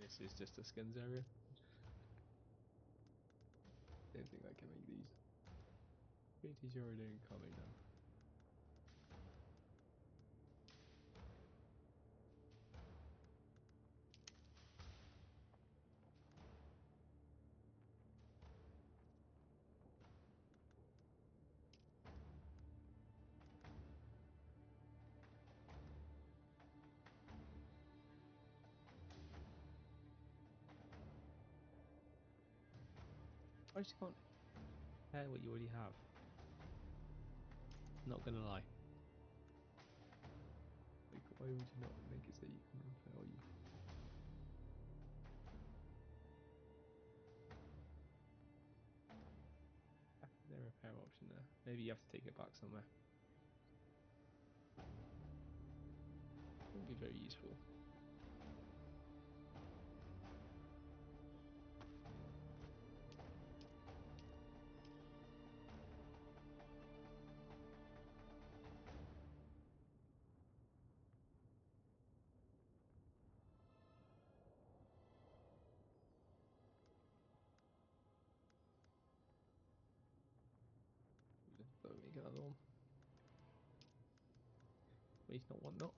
This is just a skins area. Don't think I can make these. 80 doing coming now. I just can't repair what you already have. Not gonna lie. Like, why would you not make it so you can repair what you? There's a repair option there. Maybe you have to take it back somewhere. Would be very useful. But we get another one. Please not want that.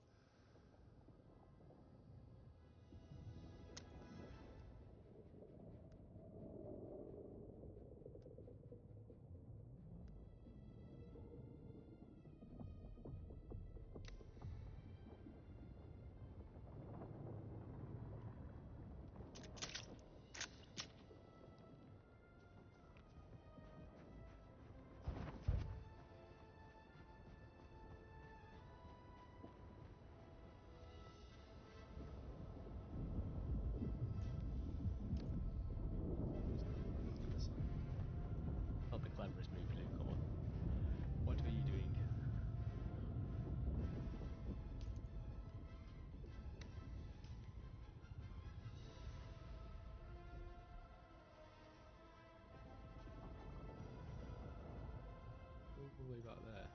Not the cleverest move, Luke, come on. What are you doing? All the way back there.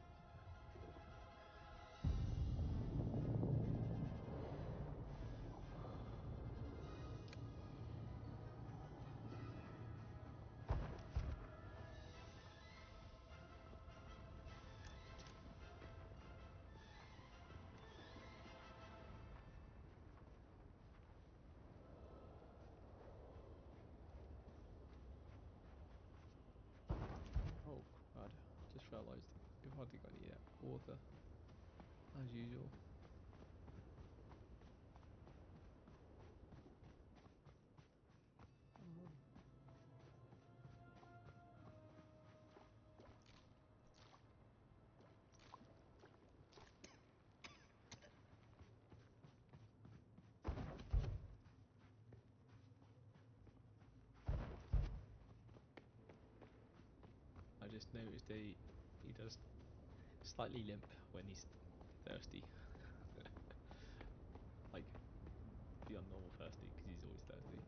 water, as usual. I just noticed he does slightly limp when he's thirsty. Like beyond normal thirsty, because he's always thirsty.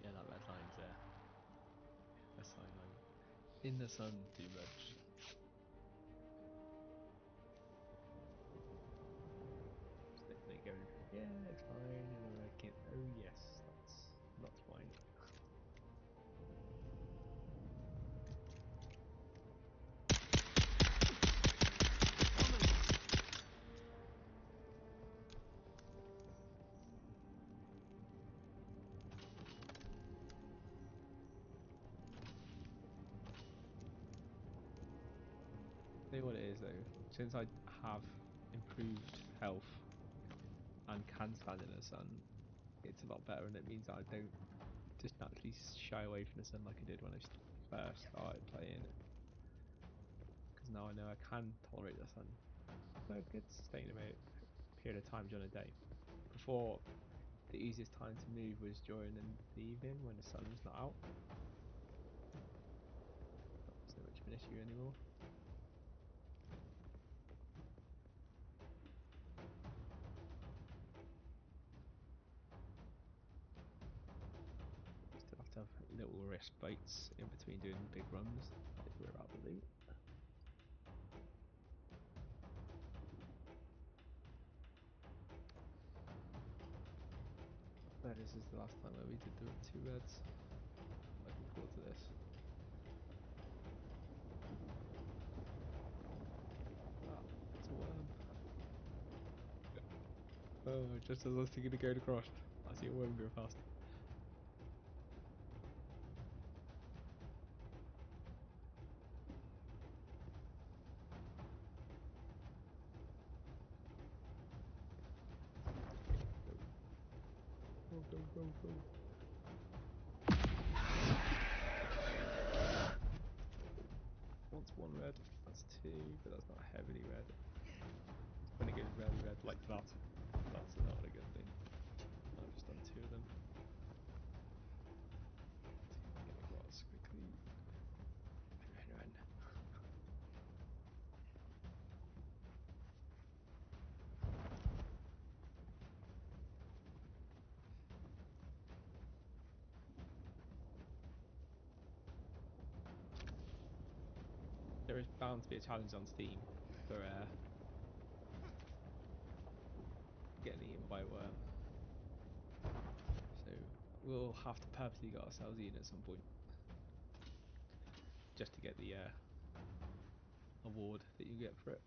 Yeah, that red line's there. A sign I'm in the sun too much. They go, yeah, it's fine, and then I can't. Oh yes, that's fine. Tell you what it is though, since I have improved health and can stand in the sun, it's a lot better, and it means that I don't just naturally shy away from the sun like I did when I first started playing. Because now I know I can tolerate the sun for a good sustained period of time during the day. Before, the easiest time to move was during the evening when the sun's not out. Not so much of an issue anymore. Still have to have little respites in between doing big runs, like we're about to do. But this is the last time that we did the 2 reds. Looking forward to this. Ah, it's a worm. Oh, just as I was thinking to go across, I see a worm go past. Go, go, go. Once 1 red, that's 2, but that's not heavily red. When it goes really red like that, that's not a good thing. I've just done 2 of them. Get across quickly. Run. There is bound to be a challenge on Steam for getting eaten by a worm. So we'll have to purposely get ourselves eaten at some point. Just to get the award that you get for it.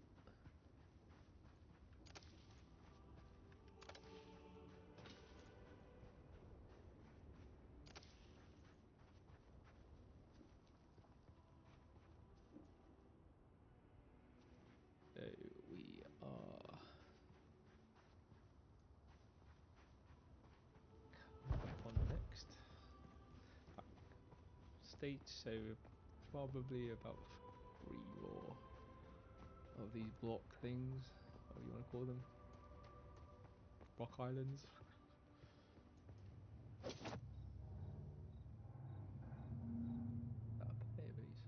So we are coming up on the next stage, so probably about 3 more of these block things, whatever you want to call them. Rock islands. Potato base.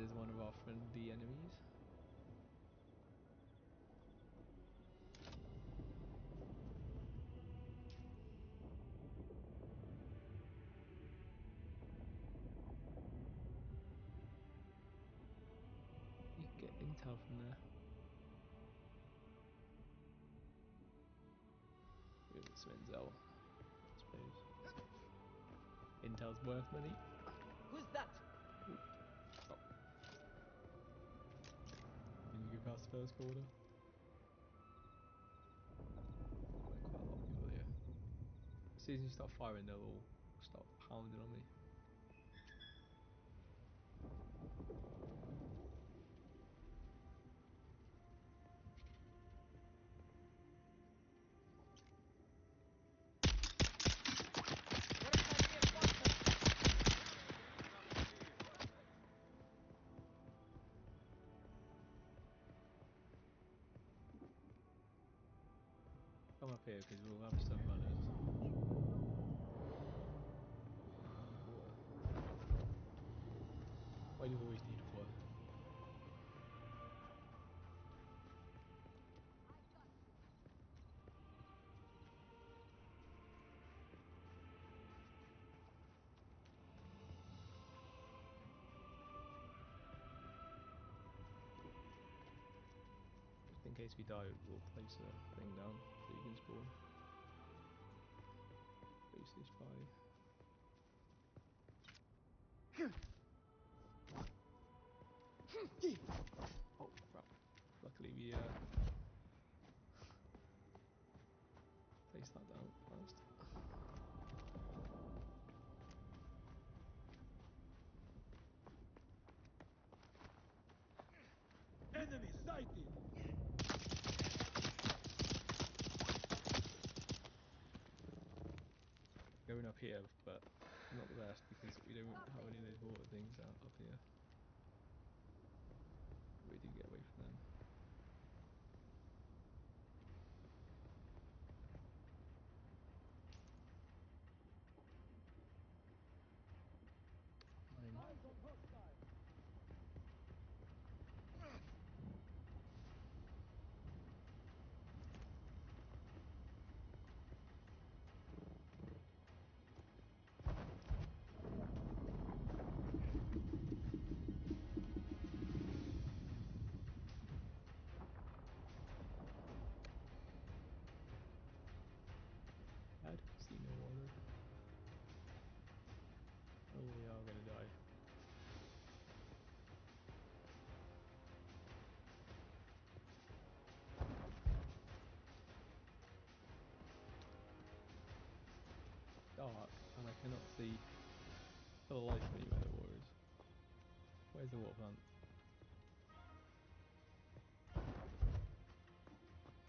as one of our friendly enemies. You can get intel from there. It's Intel, I suppose. Intel's worth money. Who's that? Ooh, stop. Can you give us first order? Quite a lot of people here. As soon as you start firing, they'll all start pounding on me. Come up here because we'll have some runners. Why do you always need water? Just in case we die, we'll place a thing down so you can spawn. Bases 5. Oh crap. Luckily we placed that down first. Enemy sighted! Going up here, but not the best because we don't have any of those water things out up here. We do get away from them. I see no water. Oh, we are gonna die. Dark, and I cannot see for the life of me where the water is. Where's the water plant?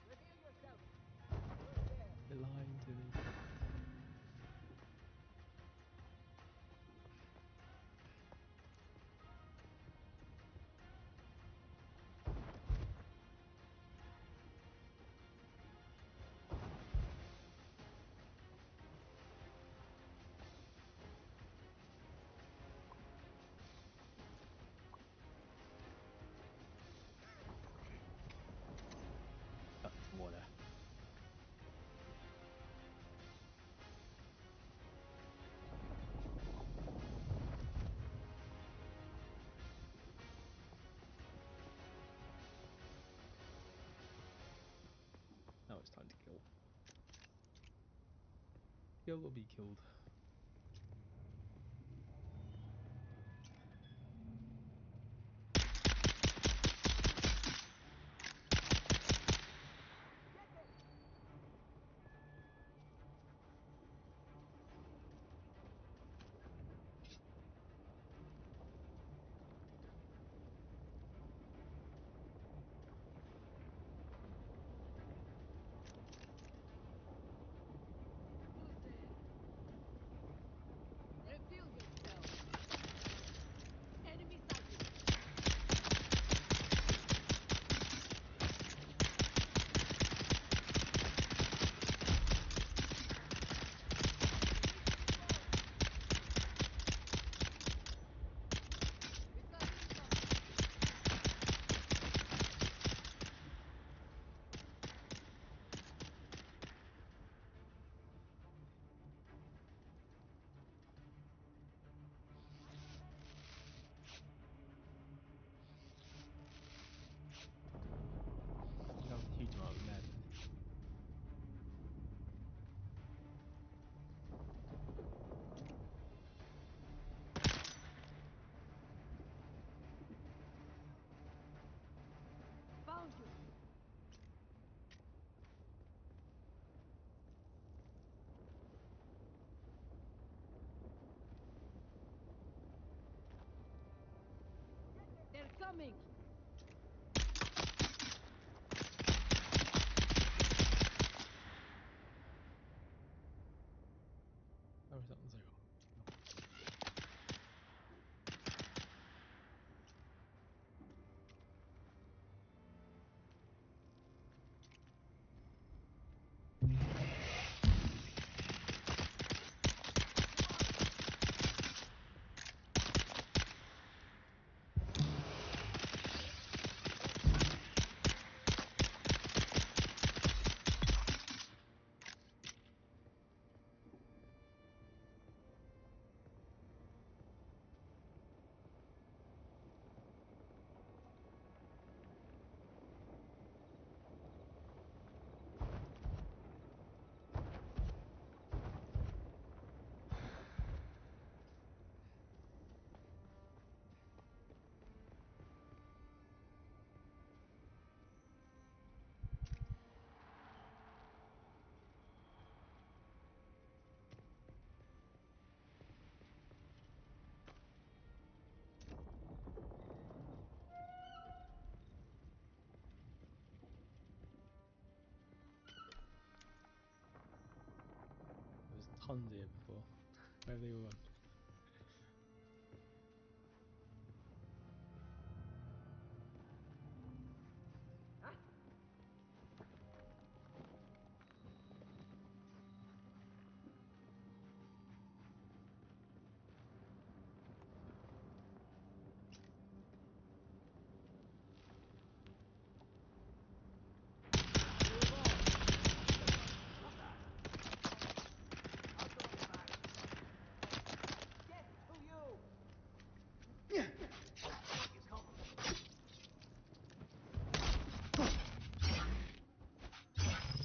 Reveal yourself. We're there. They're lying to me. Water. Now it's time to kill. Kill or be killed. Incoming! Oh, is that on 0? There was tons here before. Where have they all gone?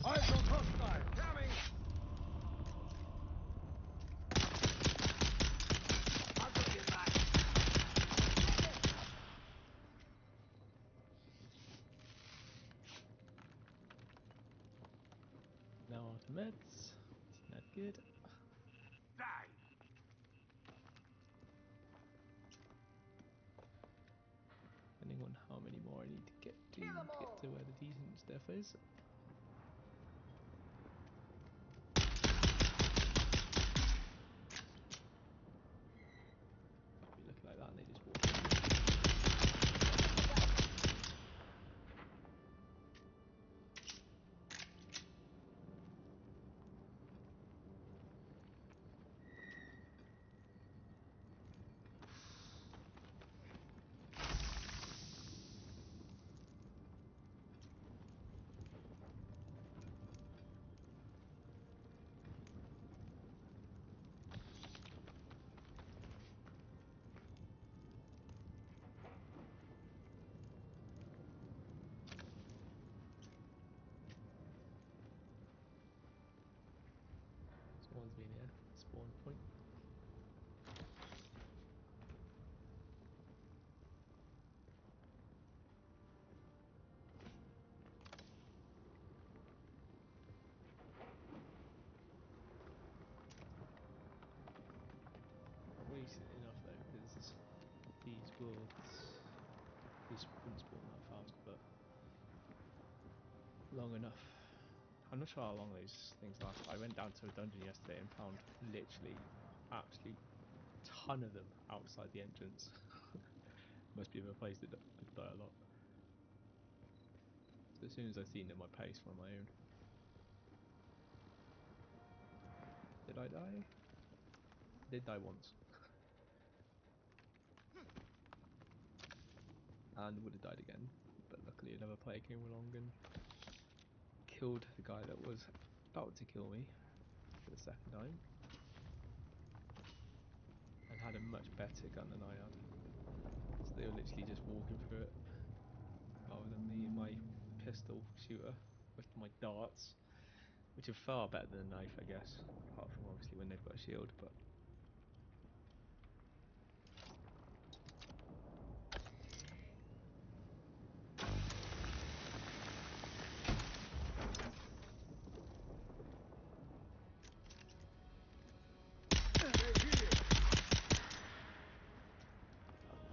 Eyes on hostile! Coming! I've got your back! Now on to meds. Not good. Die! Depending on how many more I need to get to where the decent stuff is. Might be looking like that and they just walk. Someone's been here. Spawn point. Recent enough though, because these wouldn't spawn that fast, but long enough. I'm not sure how long those things last. I went down to a dungeon yesterday and found literally absolute ton of them outside the entrance. Must be a place that could die a lot. So as soon as I seen them, I paced on my own. Did I die? I did die once. And would have died again, but luckily another player came along and killed the guy that was about to kill me for the second time, and had a much better gun than I had. So they were literally just walking through it, rather than me and my pistol shooter with my darts, which are far better than a knife, I guess, apart from obviously when they've got a shield, but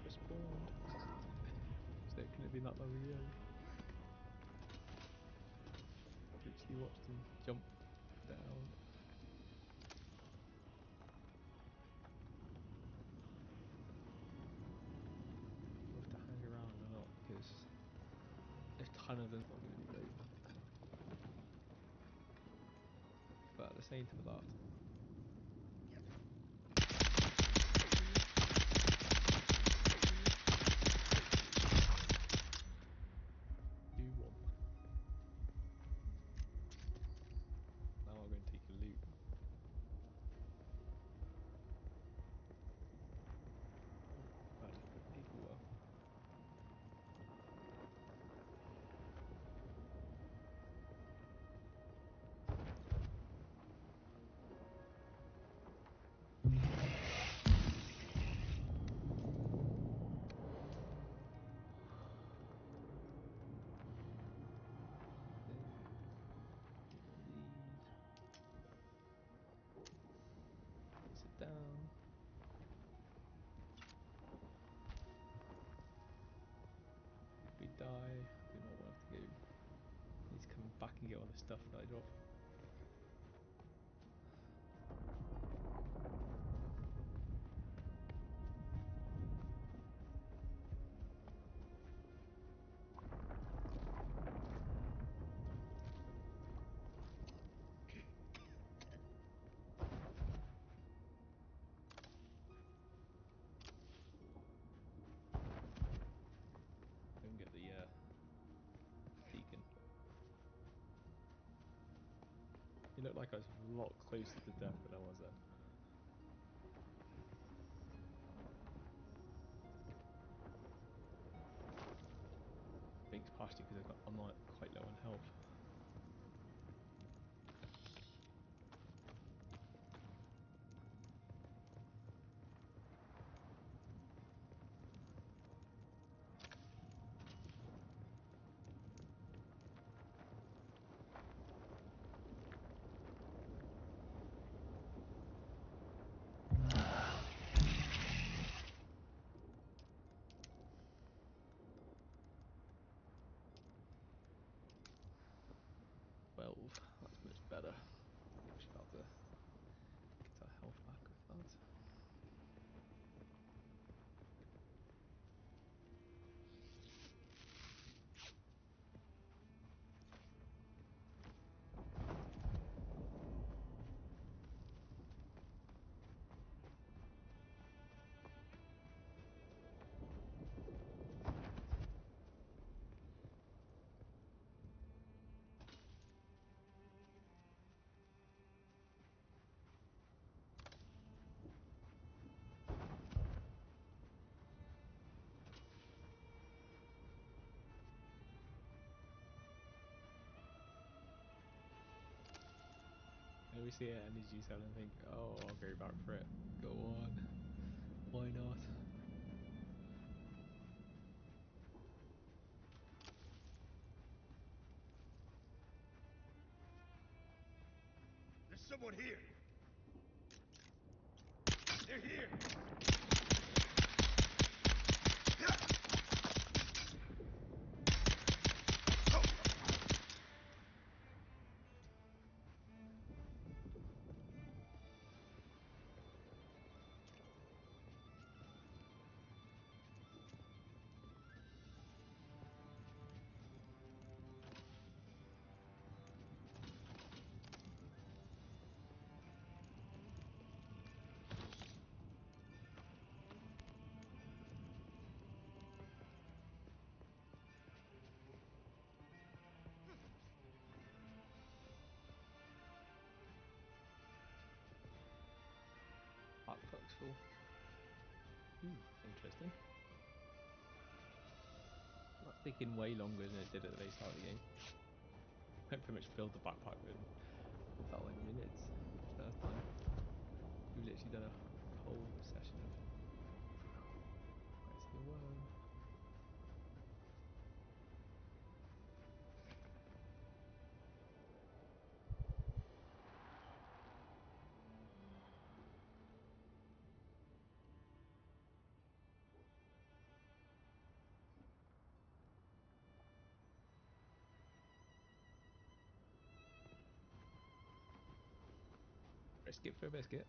respawned. You watched him jump down. We'll have to hang around or not, because a ton of them's not going to be great. But at the same time, that. Now I'm going to take a loot. Right, people well. Sit down. If we die, I do not want to go. Need to come back and get all the stuff that I dropped. Don't get the beacon. It looked like I was a lot closer to death than I was then. I think it's partially because I'm like quite low on health. That's much better. I think we should be able to get our health back with that. I always see an energy cell and think, oh, I'll go back for it. Go on. Why not? There's someone here. They're here. Backpack's full. Interesting. That's taking way longer than it did at the very start of the game. I pretty much filled the backpack in what felt like minutes first time. We've literally done a whole session of where's the worm? biscuit for a biscuit.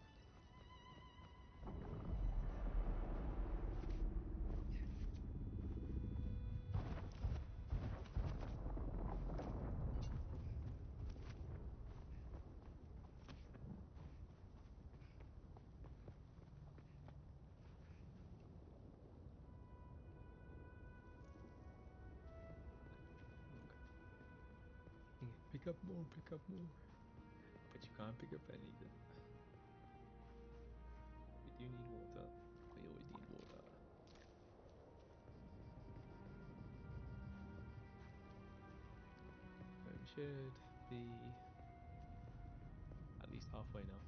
Pick up more, but you can't pick up anything. We do need water. We always need water. So we should be at least halfway now.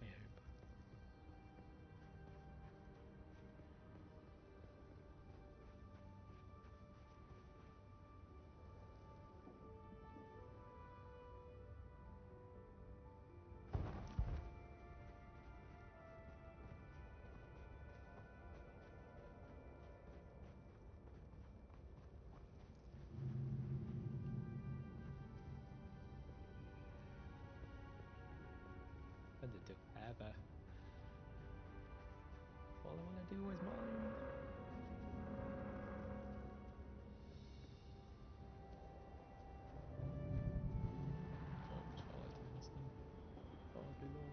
I hope. And it took forever. All I want to do is mine. Oh, I'm just following this thing far too long.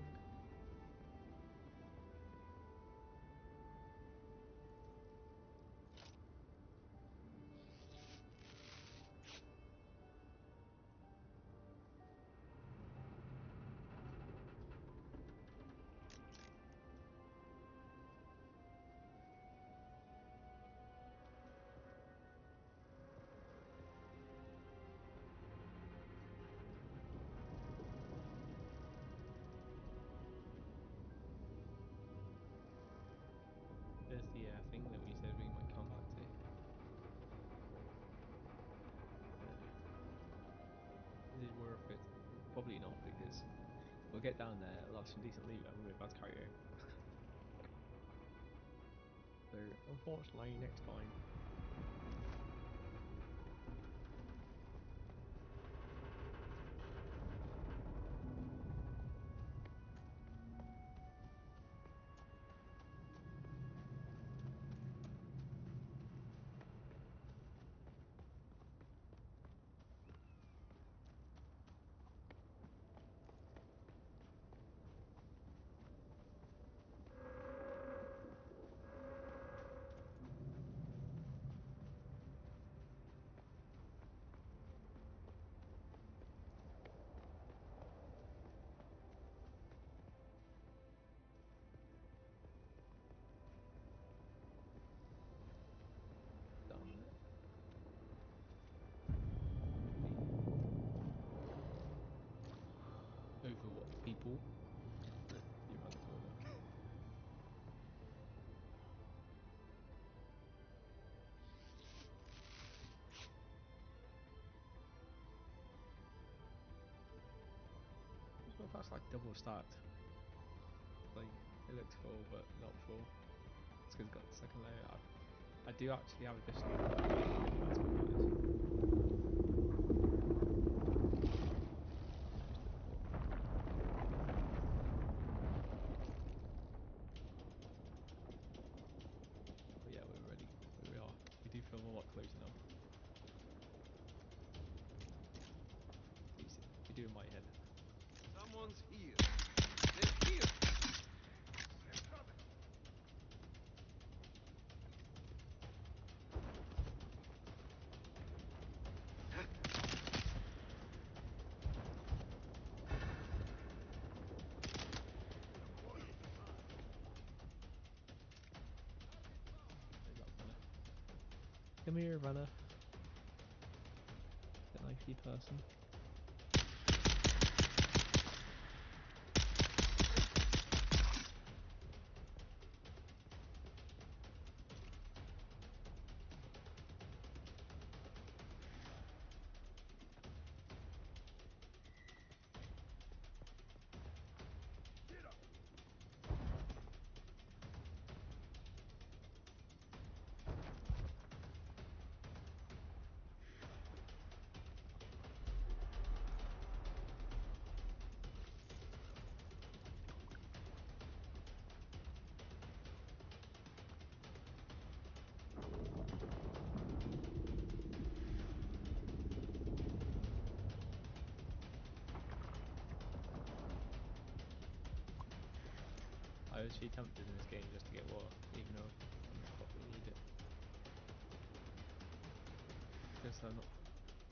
There's the thing that we said we might come back to. Is it worth it? Probably not, because we'll get down there, we'll have some decent loot, and we're about to carry home. So, unfortunately, next time. Over what people? You run the corner. Well, that's like double stacked. Like it looks full, but not full. It's because it's got the second layer. I do actually have additional. That's what that is. But yeah, we're ready. Here we are. We do feel a lot closer now. Decent. We do in my head. Someone's here. They're here. They're coming. Come here, runner. The knifey person. Get up. I was actually tempted in this game just to get water, even though I don't probably need it. Just so I'm not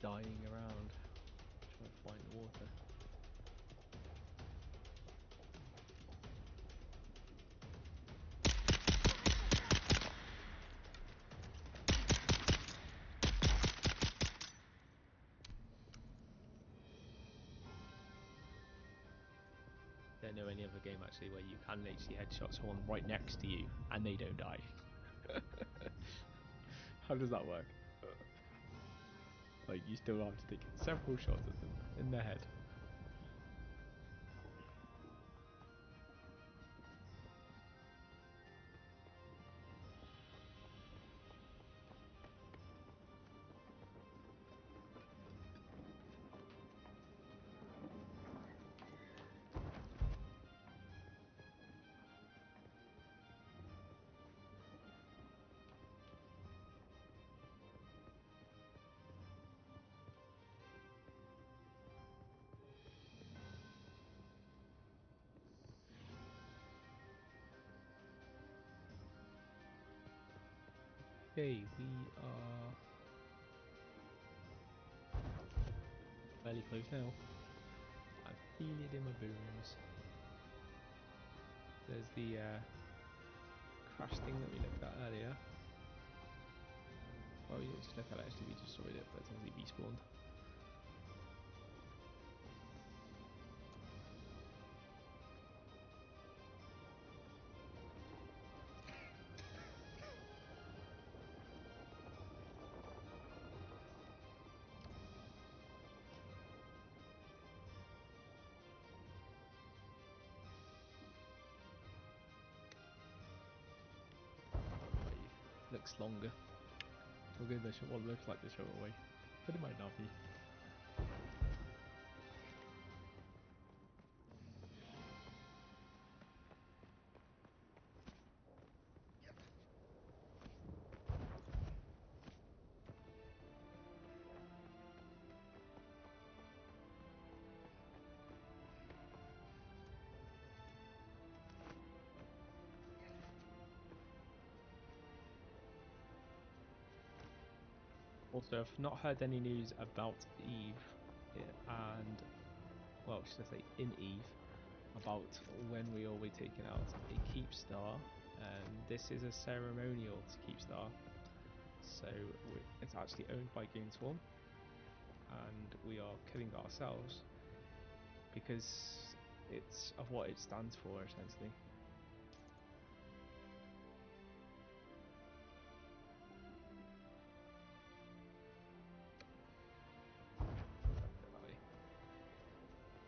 dying around trying to find the water. Don't know any other game actually where you can literally headshot someone right next to you and they don't die. How does that work? Like, you still have to take several shots at them in the head. Okay, we are fairly close now. I feel it in my bones. There's the crash thing that we looked at earlier. Well, we didn't just look at it, actually we destroyed it, but it's obviously despawned. Looks longer. We'll give this what looks like the short away, but it might not be. Also, I've not heard any news about Eve, and, well, should I say in Eve, about when we will be taking out a Keep Star, and this is a ceremonial to Keep Star, so it's actually owned by GameSwarm, and we are killing ourselves because it's of what it stands for, essentially.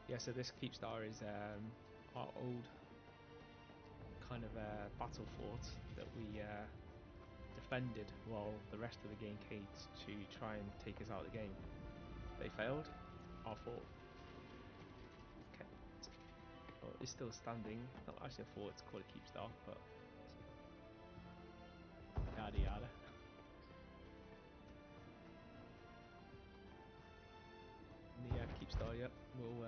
Yeah, so this Keep Star is our old kind of battle fort that we defended while the rest of the game came to try and take us out of the game. They failed. Our fort kept, well, it's still standing. Not actually a fort, it's called a Keep Star, but yada yada. The Keep Star, yep, will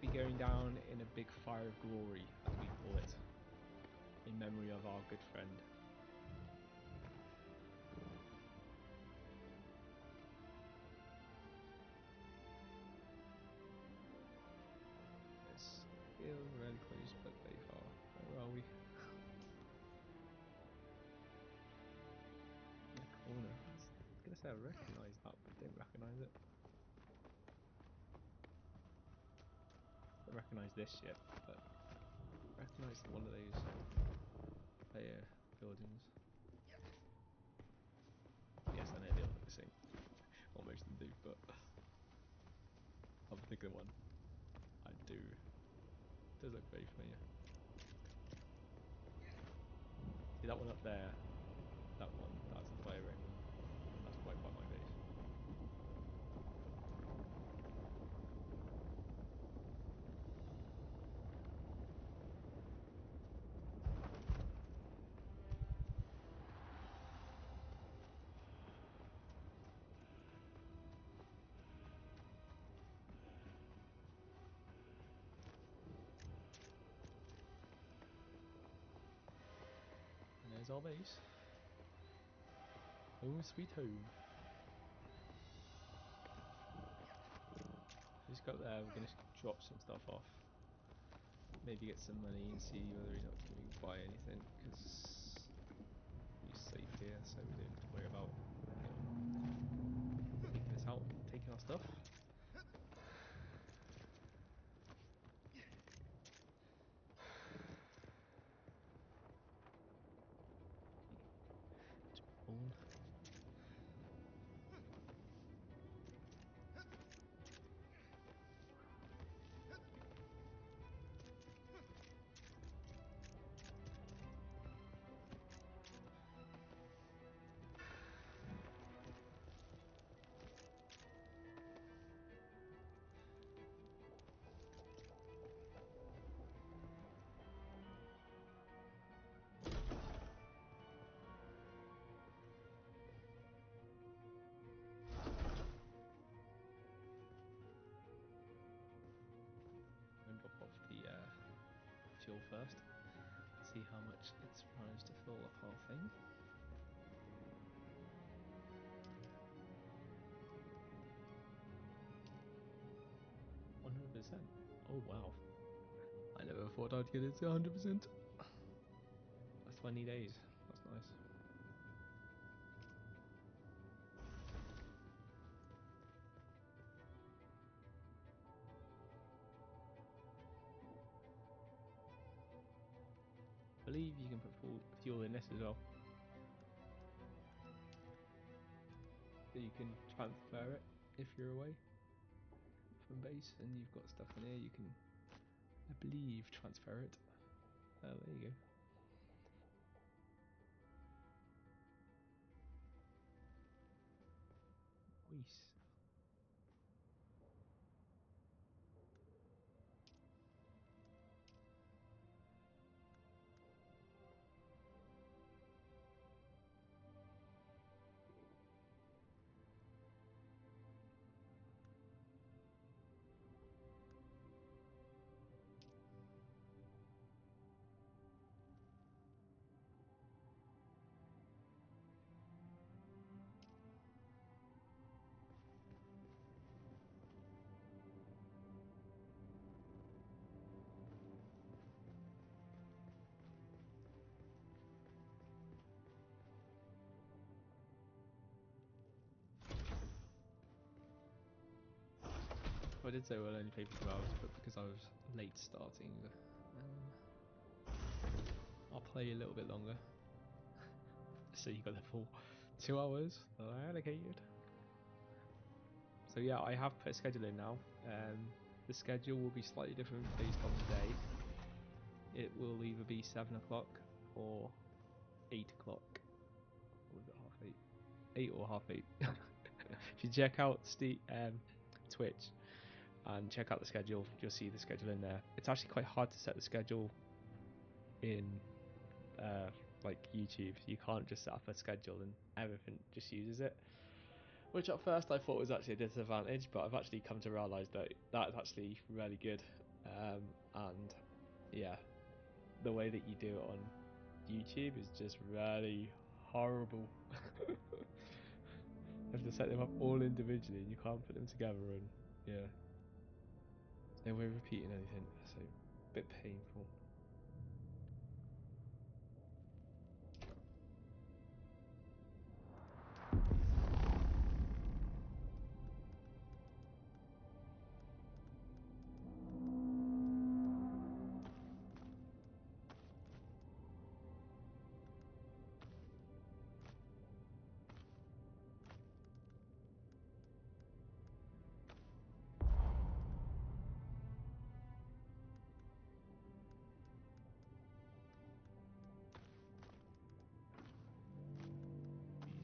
be going down in a big fire of glory, as we call it, in memory of our good friend. Yes, still really close, but very far. Where are we? In the corner. I was gonna say I recognise that, but I don't recognise it. I don't recognise this yet, but I recognise one of those buildings. Yes, I know they all look the same. Well, most of them do, but I'll think of one. I do. It does look very familiar. See that one up there? That one, that's a fire ring. That's right by my base. There's our base. Home sweet home. Just go there, we're going to drop some stuff off. Maybe get some money and see whether or not we can buy anything, because we're safe here, so we don't have to worry about taking this out, taking our stuff. Spawn. Drop off the fuel first. See how much it's managed to fill up our thing. %. Oh wow! I never thought I'd get it to 100%. That's 20 days. That's nice. I believe you can put fuel in this as well. So you can transfer it if you're away from base and you've got stuff in here, you can, I believe, transfer it. Oh, there you go. Nice. I did say we'll only play for 2 hours, but because I was late starting, I'll play a little bit longer. So you got the full 2 hours that I allocated. So yeah, I have put a schedule in now. The schedule will be slightly different based on the day. It will either be 7 o'clock or 8 o'clock. Or was it half 8? 8 or half 8. If you check out Twitch and check out the schedule, you'll see the schedule in there. It's actually quite hard to set the schedule in like YouTube. You can't just set up a schedule and everything just uses it, which at first I thought was actually a disadvantage, but I've actually come to realise that that's actually really good. And yeah, the way that you do it on YouTube is just really horrible. You have to set them up all individually and you can't put them together, and yeah, there's no way of repeating anything, so a bit painful.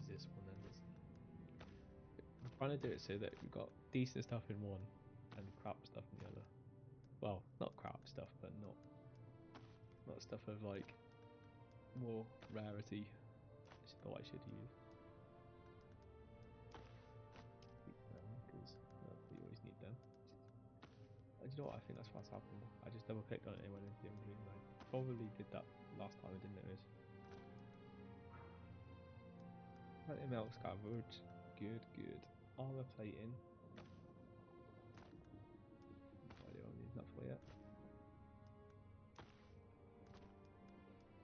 This one, and I'm trying to do it so that we've got decent stuff in one and crap stuff in the other. Well, not crap stuff, but not stuff of like more rarity. Which I thought I should use. Because we always need them. Do you know what? I think that's what's happened. I just double clicked on it and went into the inventory, and I probably did that last time I didn't notice. Plenty of milk scavenged. Good, good. Armor plating. I don't need enough for yet.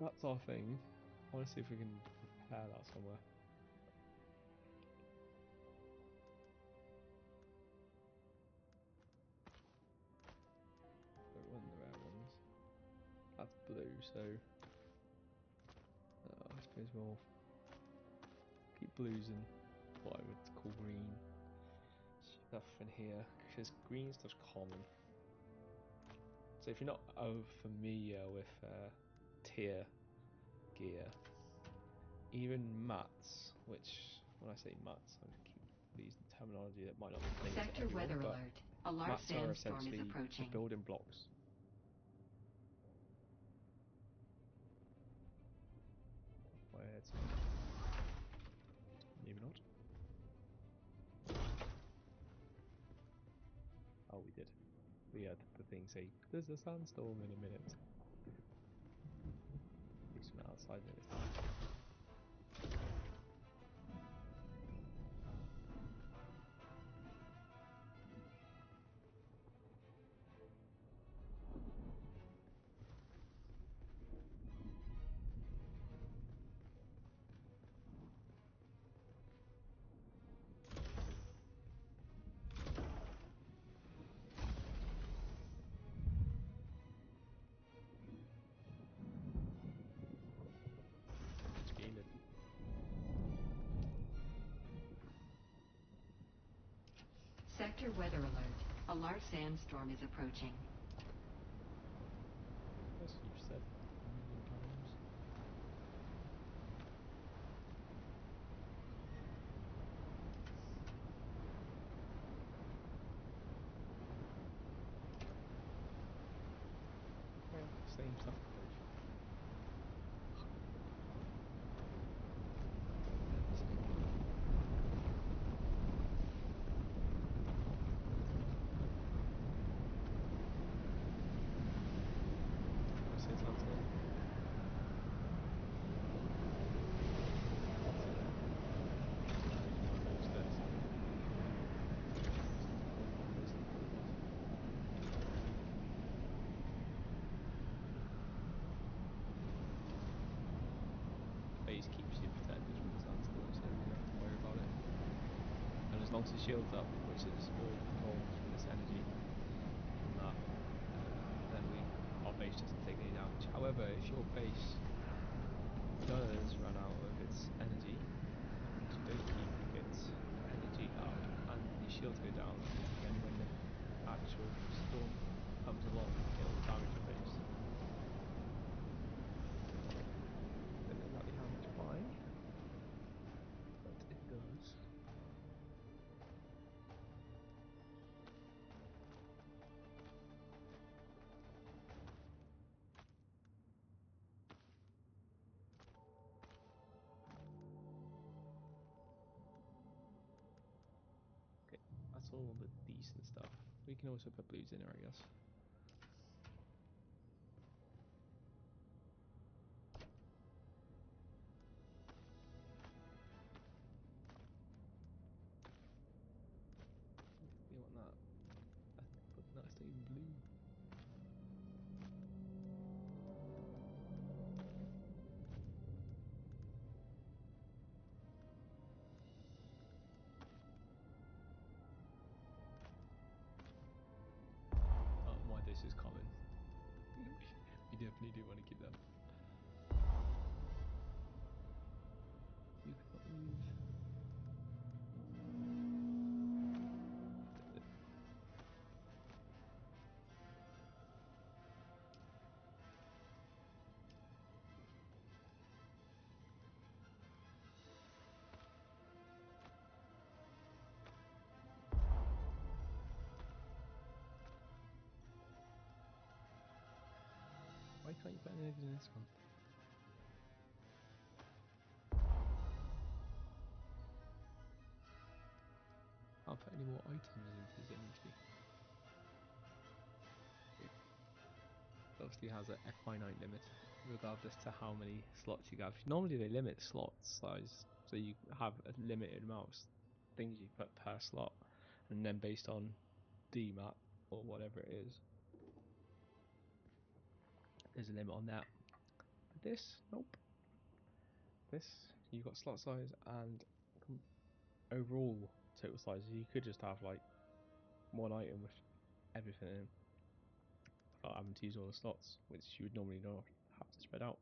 That's our thing. I want to see if we can repair that somewhere. There weren't the rare ones. That's blue, so I suppose we'll keep blues and what I would call green stuff in here, because green stuff's common. So if you're not familiar with tier gear, even mats, which when I say mats, I keep using terminology that might not be clear to Sector everyone, weather but alert. A large mats are sandstorm is essentially the approaching. building blocks. Where it's maybe not. Oh, we did. We had the thing say, "There's a sandstorm in a minute." At least from outside minutes. Sector weather alert. A large sandstorm is approaching. As you've said a million times. Well, same stuff. Base keeps you protected from the sandstorm, so you don't have to worry about it. And as long as the shield's up, which is all controlled from this energy, from that, then our base doesn't take any damage. However, if your base does run out of its energy, and you don't keep its energy up, and your shields go down, then when the actual storm comes along, it'll damage your base. Why? But it does. Okay, that's all the decent stuff. We can also put blues in there, I guess. You want that? But no, it's not even blue. Oh, my dish is common. We definitely do want to keep them. You cannot leave. Why can't you put anything in this one? Can't put any more items into his inventory. obviously has a finite limit, regardless to how many slots you have. Normally they limit slot size, so you have a limited amount of things you put per slot, and then based on DMAT or whatever it is, there's a limit on that. But this, nope. This, you've got slot size and overall total size. You could just have like one item with everything in, without having to use all the slots, which you would normally not have to spread out.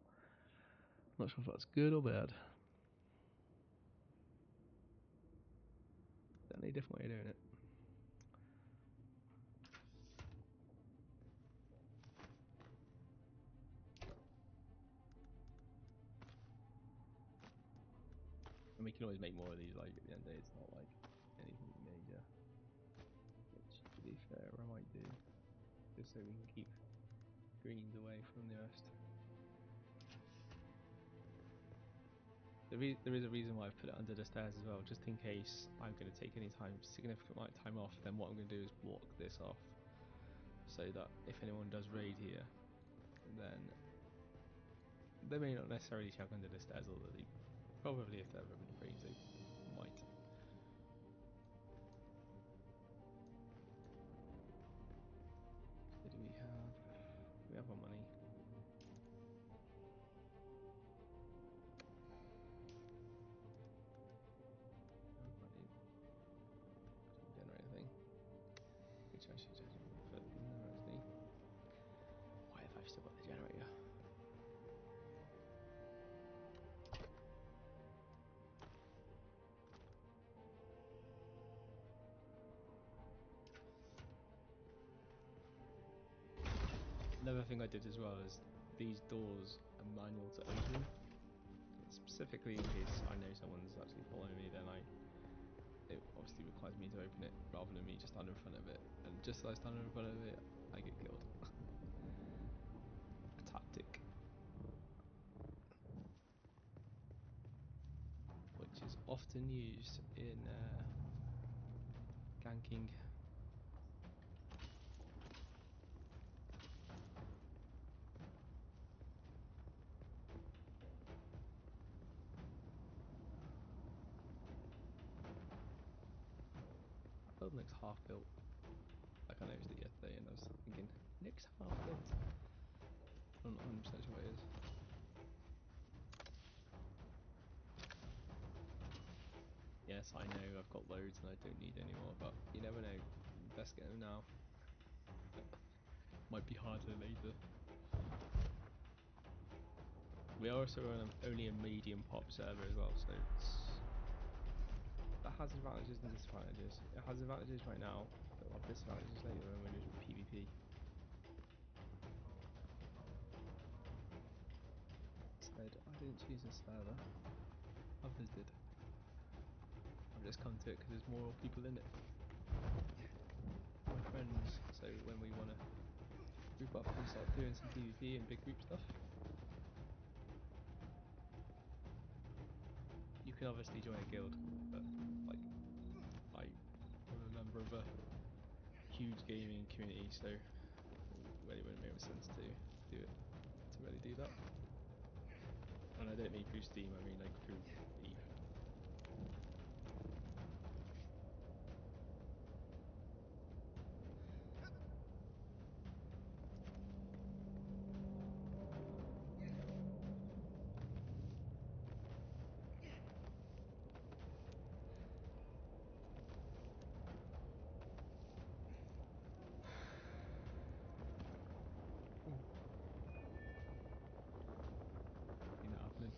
Not sure if that's good or bad. Definitely a different way of doing it. And we can always make more of these, like, at the end of the day, it's not like anything major. Which, to be fair, I might do, just so we can keep greens away from the rest. There is a reason why I've put it under the stairs as well, just in case I'm going to take any significant amount of time off. Then what I'm going to do is block this off, so that if anyone does raid here, then they may not necessarily check under the stairs, although they probably, if they're raid, they might. So do we have? We have our money. Generate a thing. Which I should just put in there as the. Why have I still got the generator? Another thing I did as well is these doors are manual to open. Specifically in case I know someone's actually following me, then it obviously requires me to open it rather than me just stand in front of it. And just as I stand in front of it, I get killed. A tactic. Which is often used in ganking. That building looks half built. Like I noticed it yesterday and I was thinking, looks half built. I'm not 100% sure what it is. Yes, I know I've got loads and I don't need any more, but you never know. Best get them now. Might be harder later. We are also on only a medium pop server as well, so that has advantages and disadvantages. It has advantages right now, but will have disadvantages later when we're doing PvP. Said I didn't choose this server, others did. I've just come to it because there's more people in it. My friends, so when we want to group up and start doing some PvP and big group stuff, you can obviously join a guild, but like I'm a member of a huge gaming community, so it really wouldn't make sense to do it, to really do that. And I don't mean through Steam, I mean like through Eve. Seen that happening.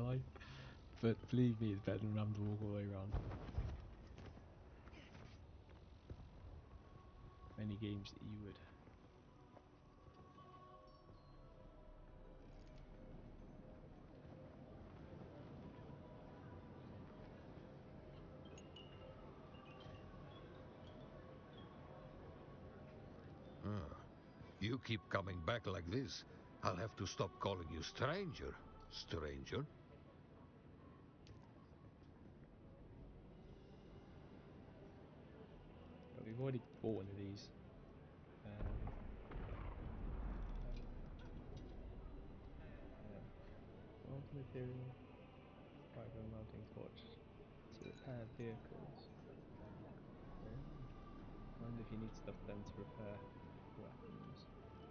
lie. But believe me, it's better than having to walk all the way around. Many games that you would. You keep coming back like this, I'll have to stop calling you stranger. Stranger? But we've already bought one of these. Welding material, fiber and melting torch to repair vehicles. I wonder if you need stuff then to repair